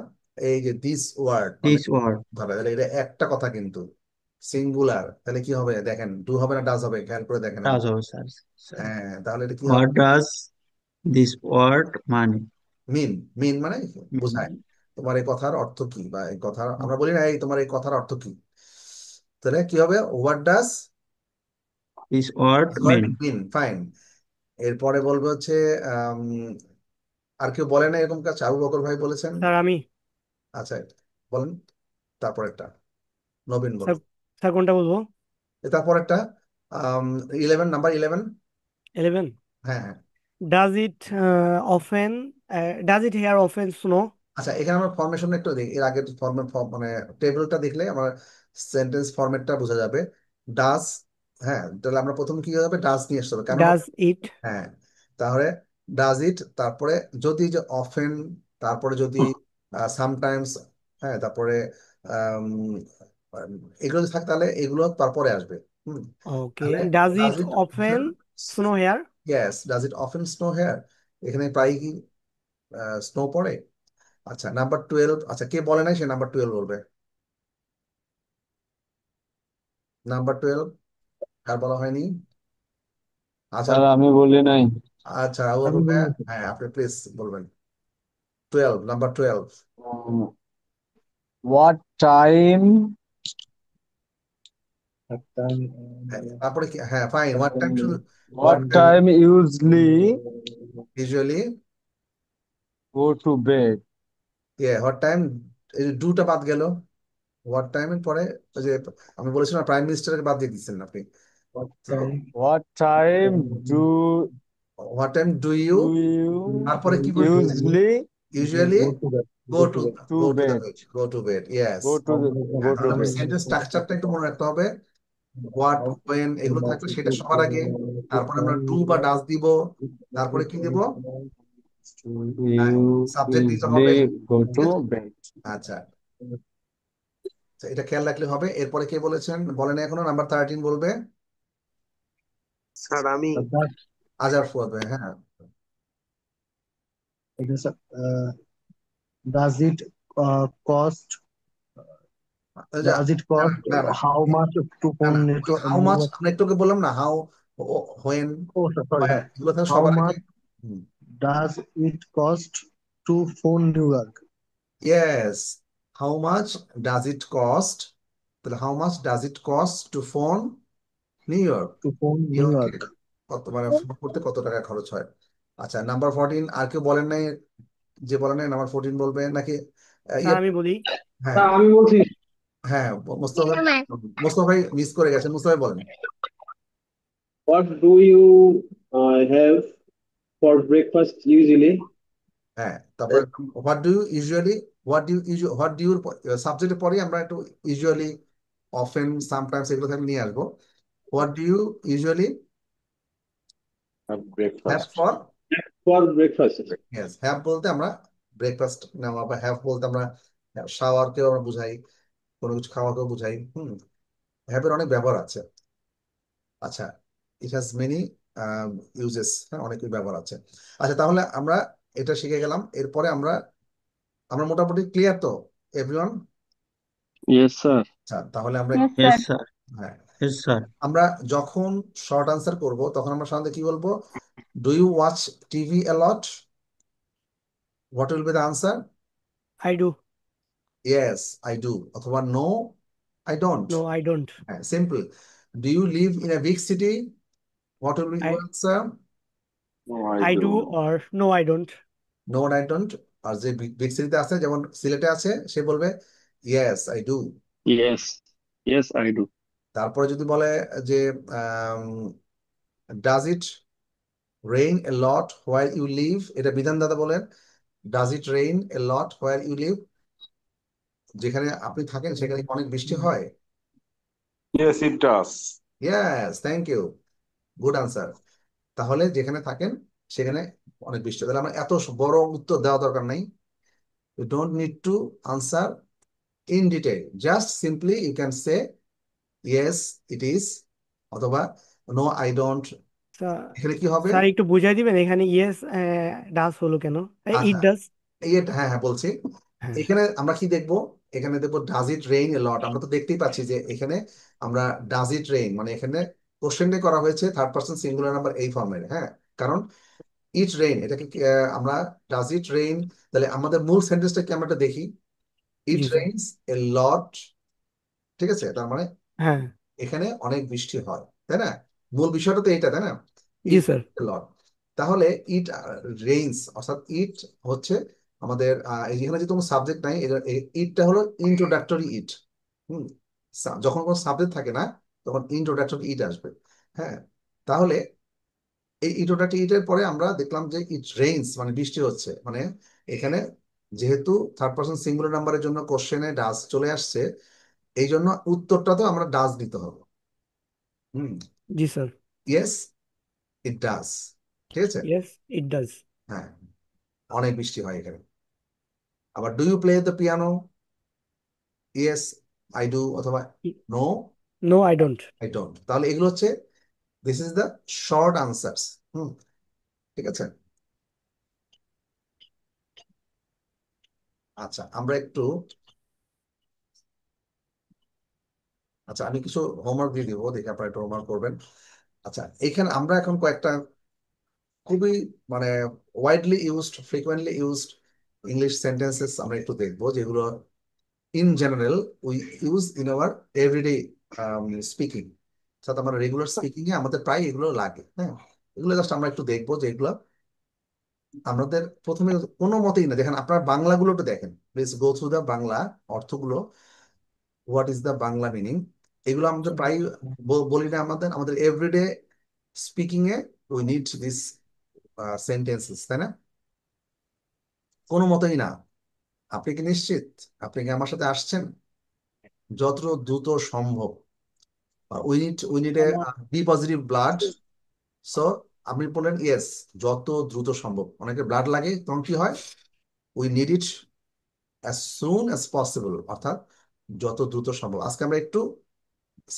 এই যে দিস ওয়ার্ড, মানে দিস ওয়ার্ড ধরো তাহলে এটা একটা কথা কিন্তু সিঙ্গুলার, তাহলে কি হবে দেখেন, ডু হবে না ডাজ হবে, খেয়াল করে দেখেন ডাজ একবার। হবে স্যার। হ্যাঁ, তাহলে এটা কি হবে? হোয়াট ডাজ দিস ওয়ার্ড মানে? মিন। মিন মানে বোঝায়, তোমার এই কথার অর্থ কি, বা এই কথা আমরা বলি না এই তোমার এই কথার অর্থ কি, তাহলে কি হবে? What does this word word mean? Mean, fine. এরপরে বলবে হচ্ছে আম, আর কেউ বলে না এরকম কাজ? আবু বকর ভাই বলেছেন। স্যার আমি। আচ্ছা, বলেন। তারপর একটা নবীন বলো। স্যার স্যার কোনটা বলবো? তারপর একটা 11, নাম্বার 11। 11। হ্যাঁ হ্যাঁ, does it often does it here often snow? আচ্ছা, এখানে আমরা ফরমেশন একটু দেখি, এর আগের মানে টেবিলটা দেখলে আমার সেন্টেন্স ফরম্যাটটা বোঝা যাবে। ডাস, হ্যাঁ, তাহলে আমরা প্রথম কি হবে? ডাস নিয়ে আসতে হবে, কেন ডাজ হবে? ইট। হ্যাঁ, তাহলে ডাজ ইট, তারপরে যদি যে অফেন, তারপরে যদি সামটাইমস, হ্যাঁ, তারপরে আম, এগুলো যদি থাকে তাহলে এগুলো তারপরে আসবে। ওকে, তাহলে does does it it often snow here? Yes, does it often snow here, এখানে প্রায় কি স্নো পড়ে? আচ্ছা, নাম্বার 12, আচ্ছা, কে বলে নাই সে নাম্বার 12 বলবে। নাম্বার 12 আর বলা হয়নি। আচ্ছা, স্যার আমি বলি নাই। আচ্ছা, আবু বকর ভাইয়া, হ্যাঁ আপনি প্লিজ বলবেন। 12, নাম্বার 12। হোয়াট টাইম তারপরে কি? হ্যাঁ ফাইন, হোয়াট টাইম শুধু, what time usually usually go to bed? What time, এই ডুটা বাদ গেল, হোয়াট টাইমের পরে ওই যে আমি বলেছিলাম প্রাইম মিনিস্টারকে বাদ দিয়ে দিচ্ছেন আপনি। What time do what time do you, you তারপরে কি বলবো? Usually usually go to to go to the bed? bed, go to bed, yes. Go to তাহলে আমরা বেড। সেন্টেন্স স্ট্রাকচারটা একটু মনে রাখতে হবে। হোয়াট, ওয়েন এগুলো থাকলে সেটা সবার আগে, তারপরে আমরা ডু বা ডাজ দিব, তারপরে কি দেব? সাবজেক্ট দিতে হবে usually go to bed. আচ্ছা তো এটা খেয়াল রাখলে হবে। এরপরে কে বলেছেন বলেন এখনো, নাম্বার 13 বলবে স্যার আমি আজার ফুয়াদ ভাই। হ্যাঁ Does it cost? Does it cost না না how much to phone network? How much আমরা একটু আগে বললাম না, হাউ, হোয়েন, Oh, sorry. এগুলো থাকে How সবার আগে। much does it cost to phone New York? Yes, how much does it cost, তাহলে how much does it cost to phone New York, To phone New New ইয়র্কে York. কত মানে phone করতে কত টাকা খরচ হয়। আচ্ছা নাম্বার 14 আর কেউ বলেন নাই? যে বলেন নাই নাম্বার 14 বলবেন নাকি? স্যার আমি বলি। হ্যাঁ আমি বলছি হ্যাঁ মোস্তফা মোস্তফা ভাই মিস করে গেছেন, মোস্তফা ভাই বলেন। what do you have for breakfast usually? হ্যাঁ তারপরে what do you usually, what do your সাবজেক্টের পরে আমরা একটু ইউজুয়ালি, অফেন, সামটাইমস এগুলো থেকে নিয়ে আসবো। What do you usually Have have breakfast. For, For breakfast. Yes have বলতে আমরা ব্রেকফাস্ট নেওয়া, বা হ্যাভ বলতে আমরা শাওয়ারকেও আমরা বুঝাই, কোনো কিছু খাওয়াকেও বুঝাই। হ্যাভের অনেক ব্যবহার আছে। আচ্ছা ইট হ্যাজ মেনি ইউজেস, হ্যাঁ অনেক ব্যবহার আছে। আচ্ছা তাহলে আমরা এটা শিখে গেলাম। এরপরে আমরা আমরা মোটামুটি ক্লিয়ার তো এভরিওয়ান? Yes, sir. আচ্ছা তাহলে আমরা Yes, Yes, sir. sir. হ্যাঁ Yes, sir. আমরা যখন শর্ট আনসার করব তখন আমরা সাধারণত কি বলবো? Do you watch TV a lot? What will be the answer? I do. Yes I do, অথবা no I don't. No I don't. হ্যাঁ simple. Do you live in a big city? What will be I your answer? No, I I do don't. Or no I don't. No I don't. আর যে big সিটিতে আছে যেমন সিলেটে আছে সে বলবে yes I do. Yes. Yes, I do. তারপরে যদি বলে যে does it rain a lot where you live, এটা বিধানদাতা বলেন does it rain a lot where you live, যেখানে আপনি থাকেন সেখানে কি অনেক বৃষ্টি হয়? Yes, it does. Yes thank you, good answer. তাহলে যেখানে থাকেন সেখানে অনেক বৃষ্টি হয়। তাহলে আমরা এত বড় উত্তর দেওয়া দরকার নাই। You don't need to answer in detail, just simply you can say yes it is, অথবা নো আই ডোন্ট। এখানে কি হবে? স্যার একটু বুঝাই দিবেন এখানে ইয়েস ডাস হলো কেন? ইট আচ্ছা ডাস। হ্যাঁ হ্যাঁ বলছি। হ্যাঁ এখানে আমরা কি দেখবো? এখানে দেখবো ডাজ ইট রেইন এ লট। আমরা তো দেখতেই পাচ্ছি যে এখানে আমরা ডাজ ইট রেইন মানে এখানে কোশ্চেনটাই করা হয়েছে থার্ড পারসন সিঙ্গুলার নাম্বার এই ফর্মের। হ্যাঁ কারণ ইট রেইন এটাকে আমরা ডাজ ইট রেইন, তাহলে আমাদের মূল সেন্টেন্সটা কি আমরা একটা দেখি। ইট জি স্যার। রেইনস এ লট, ঠিক আছে? তার মানে হ্যাঁ এখানে অনেক বৃষ্টি হয়, তাই না? মূল বিষয়টা তো এইটা, তাই না? জি ইট স্যার। লট। তাহলে ইট রেইনস অর্থাৎ ইট হচ্ছে আমাদের এখানে যেহেতু কোনো সাবজেক্ট নাই, ইটটা হলো ইন্ট্রোডাক্টরি ইট। হুম যখন কোনো সাবজেক্ট থাকে না তখন ইন্ট্রোডাক্টরি ইট আসবে। হ্যাঁ তাহলে এই ইন্ট্রোডাক্টরি ইটের পরে আমরা দেখলাম যে ইট রেইনস মানে বৃষ্টি হচ্ছে, মানে এখানে যেহেতু থার্ড পারসন সিঙ্গুলার নাম্বারের জন্য কোশ্চেনে ডাজ চলে আসছে, এই জন্য উত্তরটা তো আমরা ডাজ দিতে হবে। জি স্যার। ইয়েস ইট ডাজ, ঠিক আছে? Yes it does. হ্যাঁ অনেক বৃষ্টি হয় এখানে। আবার do you play the piano? Yes I do, অথবা no no I don't. I don't. তাহলে এগুলো হচ্ছে this is the short answers. ঠিক আছে। আচ্ছা আমরা একটু, আচ্ছা আমি কিছু হোমওয়ার্ক দিয়ে দিব, দেখে আপনারা একটু হোমওয়ার্ক করবেন। আচ্ছা এখানে আমরা এখন কয়েকটা খুবই মানে widely used, frequently used English sentences আমরা একটু দেখবো, যেগুলো in general we use in our everyday speaking, অর্থাৎ আমরা রেগুলার স্পিকিং এ আমাদের প্রায় এগুলো লাগে। হ্যাঁ এগুলো জাস্ট আমরা একটু দেখবো যে এগুলো আমাদের প্রথমে কোনো মতেই না, দেখেন আপনার বাংলাগুলো একটু দেখেন please, go through the Bangla অর্থগুলো, what is the Bangla meaning. এগুলো আমাদের প্রায় বলি না, আমাদের আমাদের everyday speaking a we need this sentences, তাই না? কোনো মতেই না। আপনি কি নিশ্চিত? আপনি কি আমার সাথে আসছেন? যত দ্রুত সম্ভব। We need a B positive blood, so আপনি বললেন ইয়েস, যত দ্রুত সম্ভব। অনেকে ব্লাড লাগে, তখন কি হয়? We need it as soon as possible, অর্থাৎ যত দ্রুত সম্ভব। আজকে আমরা একটু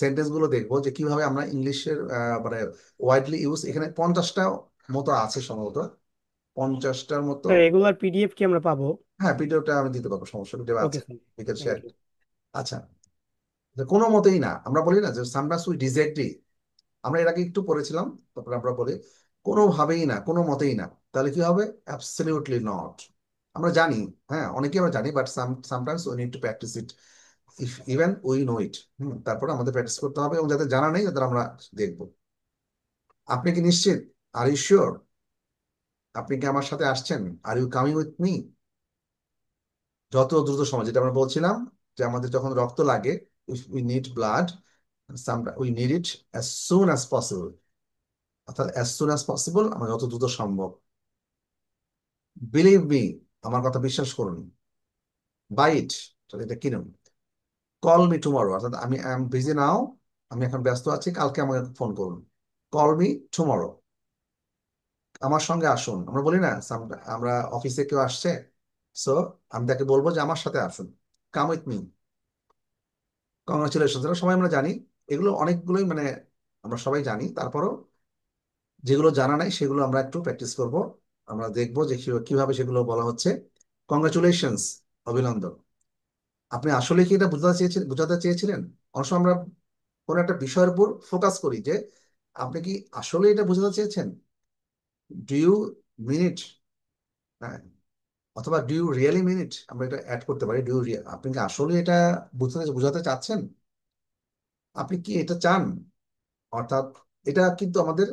সেন্টেন্স গুলো দেখবো যে কিভাবে আমরা ইংলিশের মানে ওয়াইডলি ইউজ, এখানে 50টা মতো আছে সম্ভবত, 50টার মতো। স্যার এগুলার পিডিএফ কি আমরা পাবো? হ্যাঁ, ভিডিওটা আমি দিতে পারবো, সমস্যা ভিডিও ওকে আছে, sir, we can thank share. You. আচ্ছা, যে কোনো মতেই না, আমরা বলি না যে সামটাইমস উই ডিসএগ্রি, আমরা এর আগে একটু পড়েছিলাম, তারপরে আমরা বলি কোনোভাবেই না, কোনো মতেই না, তাহলে কি হবে? Absolutely not. আমরা জানি, হ্যাঁ অনেকেই আমরা জানি, but sometimes we need to practice it if even we know it. তারপরে আমাদের প্র্যাকটিস করতে হবে, এবং যাদের জানা নেই তাদের আমরা দেখবো। আপনি কি নিশ্চিত? Are you sure? আপনি কি আমার সাথে আসছেন? Are you coming with me? যত দ্রুত সময়, যেটা আমরা বলছিলাম যে আমাদের যখন রক্ত লাগে, we need blood, we need it as soon as possible, অর্থাৎ অ্যাজ সুন অ্যাজ পসিবল, আমরা যত দ্রুত সম্ভব। বিলিভ মি, আমার কথা বিশ্বাস করুন। বাই ইট, এটা কিনুন। কল মি টুমরো, অর্থাৎ আমি আই এম বিজি নাও, আমি এখন ব্যস্ত আছি, কালকে আমাকে ফোন করুন। কল মি টুমরো, আমার সঙ্গে আসুন। আমরা বলি না, আমরা অফিসে কেউ আসছে, সো আমি তাকে বলবো যে আমার সাথে আসুন, কাম উইথ মি। কংগ্রাচুলেশন, সবাই আমরা জানি এগুলো, অনেকগুলোই মানে আমরা সবাই জানি, তারপরও যেগুলো জানা নাই সেগুলো আমরা একটু প্র্যাকটিস করব। আমরা দেখবো যে কিভাবে সেগুলো বলা হচ্ছে। কংগ্রাচুলেশনস, অভিনন্দন। আপনি আসলে কি এটা বোঝাতে চেয়েছিলেন? অনেক সময় আমরা কোনো একটা বিষয়ের উপর ফোকাস করি যে আপনি কি আসলে এটা বোঝাতে চেয়েছেন, ডু ইউ মিন ইট, হ্যাঁ, অথবা ডু ইউ রিয়েলি মিন ইট, আমরা এটা অ্যাড করতে পারি, ডু ইউ, আপনি কি আসলে এটা বোঝাতে চাচ্ছেন, আপনি কি এটা চান, অর্থাৎ এটা কিন্তু আমাদের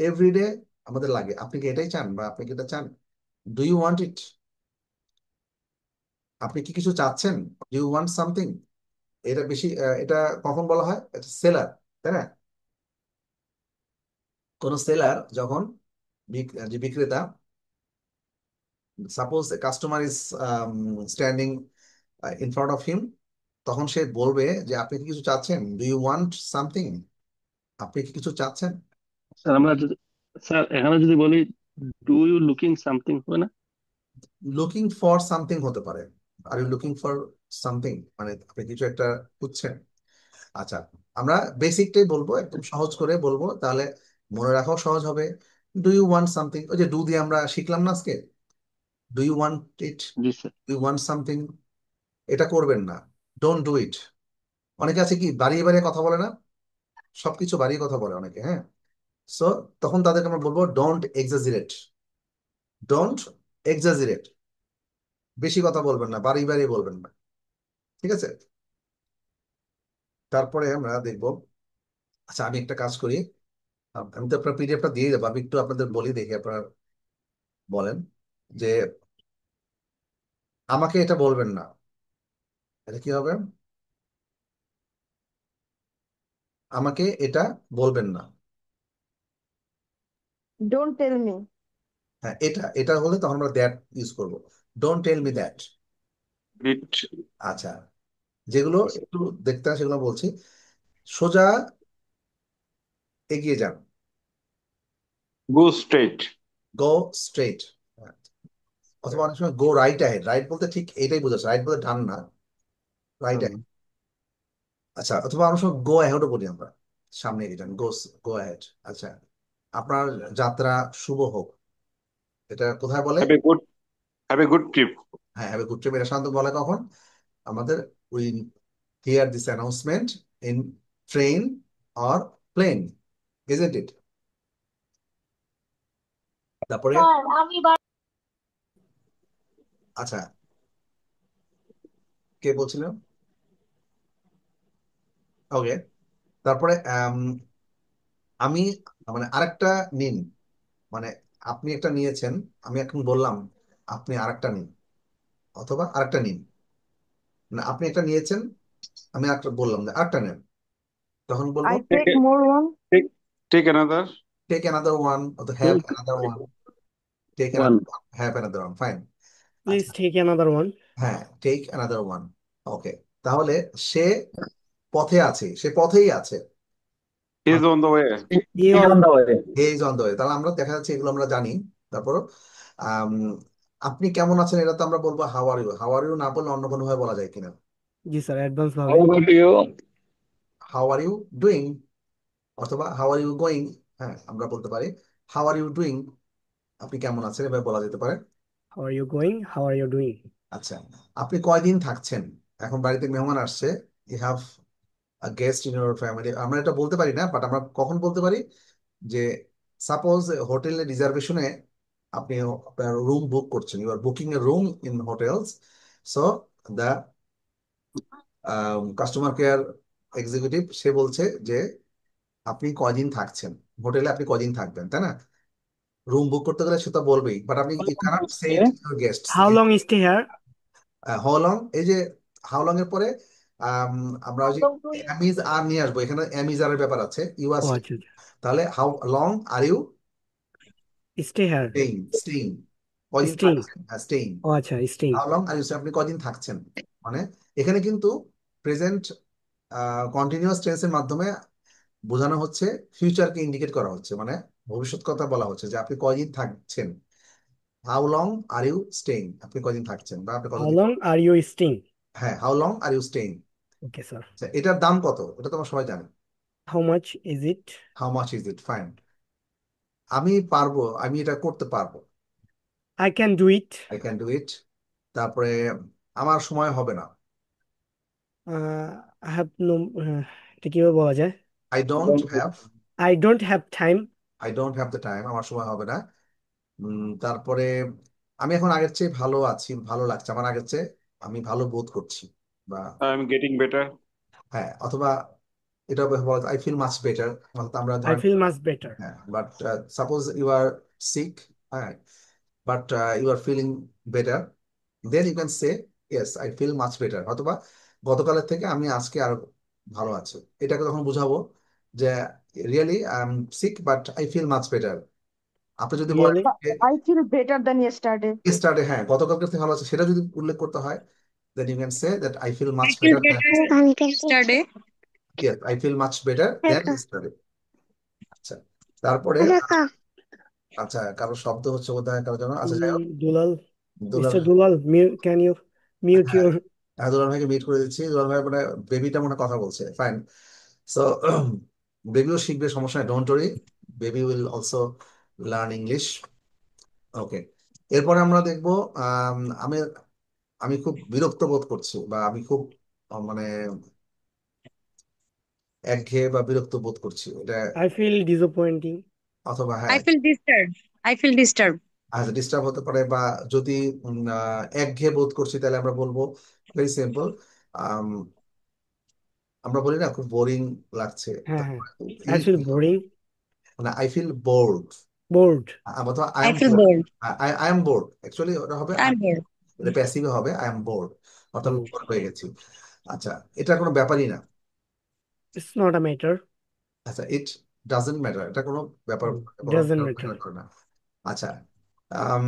এভরিডে আমাদের লাগে। আপনি কি এটাই চান, বা আপনি কি এটা চান? Do you want it? আপনি কি কিছু চাচ্ছেন? Do you want something? এটা বেশি এটা কখন বলা হয়? এটা সেলার, তাই না? কোন সেলার যখন যে বিক্রেতা, suppose customer is standing in front of him, তখন সে বলবে যে আপনি কি কিছু চাচ্ছেন, ডু ইউ ওয়ান্ট সামথিং, আপনি কি কিছু চাচ্ছেন? স্যার আমরা যদি, স্যার এখানে যদি বলি ডু ইউ লুকিং সামথিং, হবে না? লুকিং ফর সামথিং হতে পারে। Are you looking for something, মানে আপনি কিছু একটা খুঁজছেন। আচ্ছা, আমরা বেসিকটাই বলবো, একদম সহজ করে বলবো, তাহলে মনে রাখাও সহজ হবে। ডু ইউ ওয়ান্ট সামথিং, ওই যে ডু দিয়ে আমরা শিখলাম না আজকে, ডু ইউ ওয়ান্ট ইট, জি sir. Do you want something, এটা করবেন না, ডোন্ট ডু ইট। অনেকে আছে কি বাড়িয়ে বাড়িয়ে কথা বলে না, সবকিছু বাড়িয়ে কথা বলে অনেকে, হ্যাঁ। সো তখন তাদেরকে আমরা বলবো ডোন্ট এক্সাজিরেট, ডোন্ট এক্সাজিরেট, বেশি কথা বলবেন না, বাড়িয়ে বাড়িয়ে বলবেন না, ঠিক আছে? তারপরে আমরা দেখবো, আচ্ছা আমি একটা কাজ করি, আমি তো আপনার পিডিএফটা দিয়ে দেবো, আমি একটু আপনাদের বলি, দেখি আপনারা বলেন যে আমাকে এটা বলবেন না, এটা কি হবে? আমাকে এটা বলবেন না। Don't tell me. হ্যাঁ, এটা এটা হলে তখন আমরা দ্যাট ইউজ করবো, don't tell me that. It আচ্ছা, যেগুলো একটু দেখতে হয় সেগুলো বলছি। সোজা এগিয়ে যান, গো স্ট্রেট গো স্ট্রেট, অথবা অনেক সময় গো রাইট অ্যাহেড, রাইট বলতে ঠিক এটাই বোঝাচ্ছে, রাইট বলতে ডান না, রাইট অ্যাহেড। আচ্ছা, অথবা অনেক সময় গো অ্যাহেডও বলি আমরা, সামনে এগিয়ে যান, গো গো অ্যাহেড। আচ্ছা, আপনার যাত্রা শুভ হোক, এটা কোথায় বলে? Have a good trip. হ্যাঁ, হ্যাভ এ গুড ট্রিপ, এটা সাধারণত বলে কখন? আমাদের we hear this announcement in train or plane, isn't it? তারপরে স্যার আমি আচ্ছা, কে বলছিলেন? ওকে, তারপরে আমি, মানে আরেকটা নিন, মানে আপনি একটা নিয়েছেন, আমি এখন বললাম আপনি আরেকটা নিন, অথবা আরেকটা নিন, মানে আপনি একটা নিয়েছেন, আমি আরেকটা বললাম যে আরেকটা নেন, তখন বলবো I take more one. Take another. Take another one, অথবা have another one, take one. Another one, have another one, fine. Please take another one. হ্যাঁ, টেক অ্যানাদার ওয়ান, ওকে। তাহলে সে পথে আছে, সে পথেই আছে, He is on the way. He He on on the way. He is on the way. তাহলে আমরা দেখা যাচ্ছে এগুলো আমরা জানি। তারপর আপনি কেমন আছেন এটা তো আমরা বলবো how are you. How are you না বললে অন্য কোনো ভাবে বলা যায় কিনা? জি স্যার অ্যাডভান্স How ভাবে about you? How are you doing, অথবা হাউ আর ইউ গোয়িং। হ্যাঁ, আমরা বলতে পারি হাউ আর ইউ ডুইং, আপনি কেমন আছেন এভাবে বলা যেতে পারে। How are you going, how are you doing. আচ্ছা, আপনি কয়দিন থাকছেন? এখন বাড়িতে মেহমান আসছে, you have a guest in your family. আমরা এটা বলতে পারি না, বাট আমরা কখন বলতে পারি যে সাপোজ হোটেলের রিজার্ভেশনে আপনি আপনার রুম বুক করছেন, you are booking a room in hotels, so the customer care executive say বলছে যে আপনি কয়দিন থাকছেন হোটেলে, আপনি কয়দিন থাকবেন, তাই না? রুম বুক করতে গেলে সেটা বলবেই, বাট আপনি you cannot say it to your guests. How long stay here? How long, এই যে হাউ লং এর পরে আমরা ওই How যে long do you অ্যামিজ আর নিয়ে আসবো, এখানে অ্যামিজ আরের ব্যাপার আছে, ইউ আর ও স্টে। আচ্ছা আচ্ছা, তাহলে how long are you stay here, staying? Staying, কয়দিন স্টেইং। থাকছেন? হ্যাঁ, স্টেইং। ও আচ্ছা, staying. How long are you, আপনি কয়দিন থাকছেন, মানে এখানে কিন্তু প্রেজেন্ট কন্টিনিউয়াস টেন্সের মাধ্যমে বোঝানো হচ্ছে, ফিউচারকে ইন্ডিকেট করা হচ্ছে, মানে ভবিষ্যৎ কথা বলা হচ্ছে যে আপনি কয়দিন থাকছেন। How long are you staying, আপনি কয়দিন থাকছেন বা আপনি হাউ কতদিন। Long are you staying? হ্যাঁ, how long are you staying. Okay sir. আচ্ছা, এটার দাম কত এটা তো আমরা সবাই জানি। How much is it? How much is it, fine. আমি পারবো, আমি এটা করতে পারবো, I can do it. I can do it. তারপরে আমার সময় হবে না, আই হ্যাভ নো, এটা কিভাবে বলা যায়? I don't have, I don't have time. I don't have the time, আমার সময় হবে না। তারপরে আমি এখন আগের চেয়ে ভালো আছি, ভালো লাগছে আমার আগের চেয়ে, আমি ভালো বোধ করছি, বা I am getting better. হ্যাঁ, অথবা এটা বলা আই ফিল মাচ বেটার। আমরা আই ধরেন, ফিল মাচ বেটার। হ্যাঁ, but suppose you are sick, হ্যাঁ, but you are feeling better, then you can say yes I feel much better, অথবা গতকালের থেকে আমি আজকে আর ভালো আছি। এটাকে তখন বুঝাবো যে really I am sick but I feel much better. আপনি যদি বলেন really? I feel better than yesterday. স্টার্টে, হ্যাঁ, গতকালকে থেকে ভালো আছে, সেটা যদি উল্লেখ করতে হয়, then you can say that I feel I much feel better than better yesterday. yes, I feel much better than yesterday. আচ্ছা, তারপরে আচ্ছা, কারো শব্দ হচ্ছে বোধহয় কারো জন্য। আচ্ছা, যাই হোক, Dulal, Dulal, mister Dulal, can you mute হ্যাঁ, ইউর? দুলাল ভাইকে মিট করে দিচ্ছি। দুলাল ভাই মানে বেবিটা মনে হয় কথা বলছে, ফাইন। সো বেবিও শিখবে, সমস্যা নেই, don't worry, baby will also learn English. Okay, এরপরে আমরা দেখবো আমি আমি খুব বিরক্ত বোধ করছি, বা আমি খুব মানে একঘেয়ে বা বিরক্ত বোধ করছি, এটা। I feel disappointing. অথবা I হ্যাঁ, feel disturbed. I feel disturbed. আচ্ছা, ডিস্টার্ব হতে পারে, বা যদি একঘেয়ে বোধ করছি তাহলে আমরা বলবো ভেরি সিম্পল, আমরা বলি না খুব বোরিং লাগছে, হ্যাঁ হ্যাঁ, আই ফিল বোরিং, মানে আই ফিল বোর্ড, বোর্ড। অথবা I I am feel bored, bored. I am bored, actually ওটা হবে I'm bored. এটা প্যাসিভে হবে, আই এম বোর্ড, অর্থাৎ আমি bored হয়ে গেছি। আচ্ছা, এটা কোনো ব্যাপারই না। It's not a matter. আচ্ছা, ইট ডাজন্ট ম্যাটার, এটা কোনো ব্যাপার, কোনো ডাজন্ট ব্যাপার ম্যাটার। করে না। আচ্ছা, আম,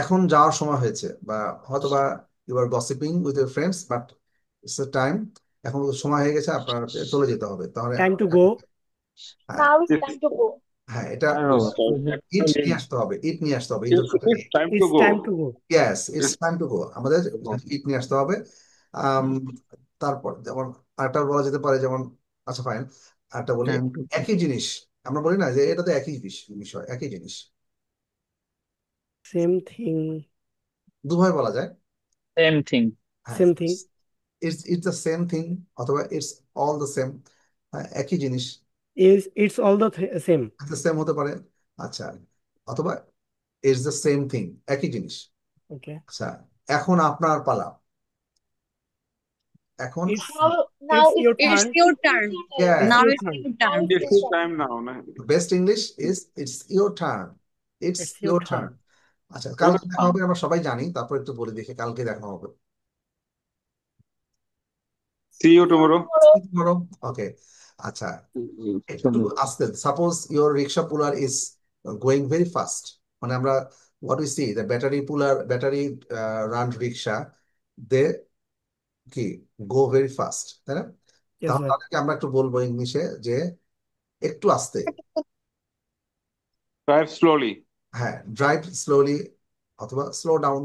এখন যাওয়ার সময় হয়েছে, বা হয়তোবা you are gossiping with your friends, but it's a time, এখন সময় হয়ে গেছে, আপনার চলে যেতে হবে। তাহলে টাইম টু গো। হ্যাঁ, now it's time to go? হ্যাঁ, এটা ইট Actually, নিয়ে আসতে হবে, ইট নিয়ে আসতে হবে, it's time to it's time go. To go. Yes, it's time to go, আমাদের ইট নিয়ে আসতে হবে। আম, তারপর যেমন আরেকটা বলা যেতে পারে, যেমন আচ্ছা ফাইন, আরেকটা বলি, টাইম টু একই জিনিস, আমরা বলি না যে এটা তো একই বিষয়, একই জিনিস, সেম থিং। দুভাবে বলা যায়। Same thing. হ্যাঁ, same thing. It's the same thing, অথবা ইটস অল দ্য সেম, একই জিনিস, it's all the same. Same হতে পারে। আচ্ছা, অথবা ইটস দ্য সেম থিং, একই জিনিস। ওকে, আচ্ছা, এখন আপনার পালা, এখন it's Now it's your It's turn. your turn. Yeah. It's Now your it's turn. your now turn. it's It's your turn. time now. Na? Best English is it's your turn, it's it's your your turn. Turn. আচ্ছা, কালকে দেখা হবে, আমরা সবাই জানি, তারপর একটু বলে দেখি, কালকে দেখা হবে। See you tomorrow. Tomorrow. Okay. আচ্ছা, একটু আস্তে, suppose your rickshaw puller is going very fast, মানে আমরা what we see the battery run rickshaw, they কি go very fast, তাই না? Yes, তাহলে sir. তাদেরকে আমরা একটু বলবো ইংলিশে যে একটু আস্তে। Drive slowly. হ্যাঁ, ড্রাইভ স্লোলি অথবা স্লো ডাউন।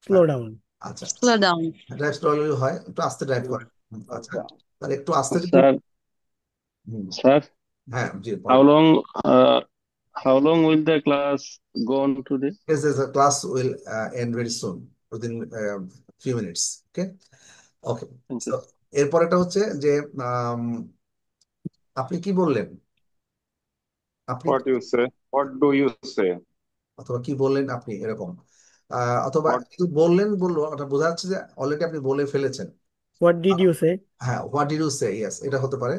Slow down. আচ্ছা, স্লো ডাউন। ড্রাইভ স্লোলি হয়, একটু আস্তে ড্রাইভ করেন। আচ্ছা, তাহলে একটু আস্তে যদি Sir, হুম, sir, হ্যাঁ জি how বলেন। long uh, how long will the class go on today? Yes, yes, the class will end very soon, within few minutes. Okay, okay. Thank So you. এরপরেটা হচ্ছে যে আম, আপনি কি বললেন, আপনি What you say? What do you say? অথবা কি বললেন আপনি, এরকম অথবা What কি বললেন বললো, ওটা বোঝা যাচ্ছে যে অলরেডি আপনি বলে ফেলেছেন। What did you say? হ্যাঁ, what did you say, yes, এটা হতে পারে।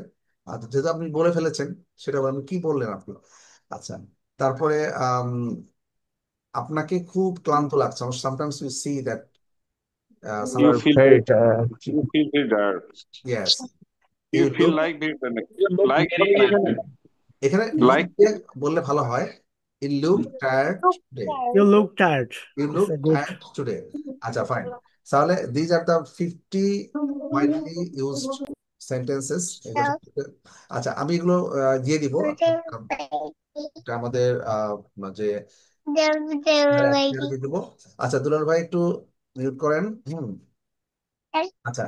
আচ্ছা, যেহেতু আপনি বলে ফেলেছেন সেটা বলেন, কি বললেন আপনি। আচ্ছা, তারপরে আপনাকে খুব ক্লান্ত লাগছে। Sometimes you see that You you are feel very tired. you feel very tired. Yes, You you feel look, like You look like very tired. এখানে লুক like দিয়ে বললে ভালো হয়। You look tired today, You look tired. You It's look a good. Tired today. আচ্ছা, fine. তাহলে these are the 50 widely used sentences. আচ্ছা, আমি এগুলো দিয়ে দিব। এটা আমাদের যে দিয়ে দিব। আচ্ছা, দুলাল ভাই একটু মিউট করেন। আচ্ছা,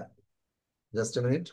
জাস্ট এ মিনিট।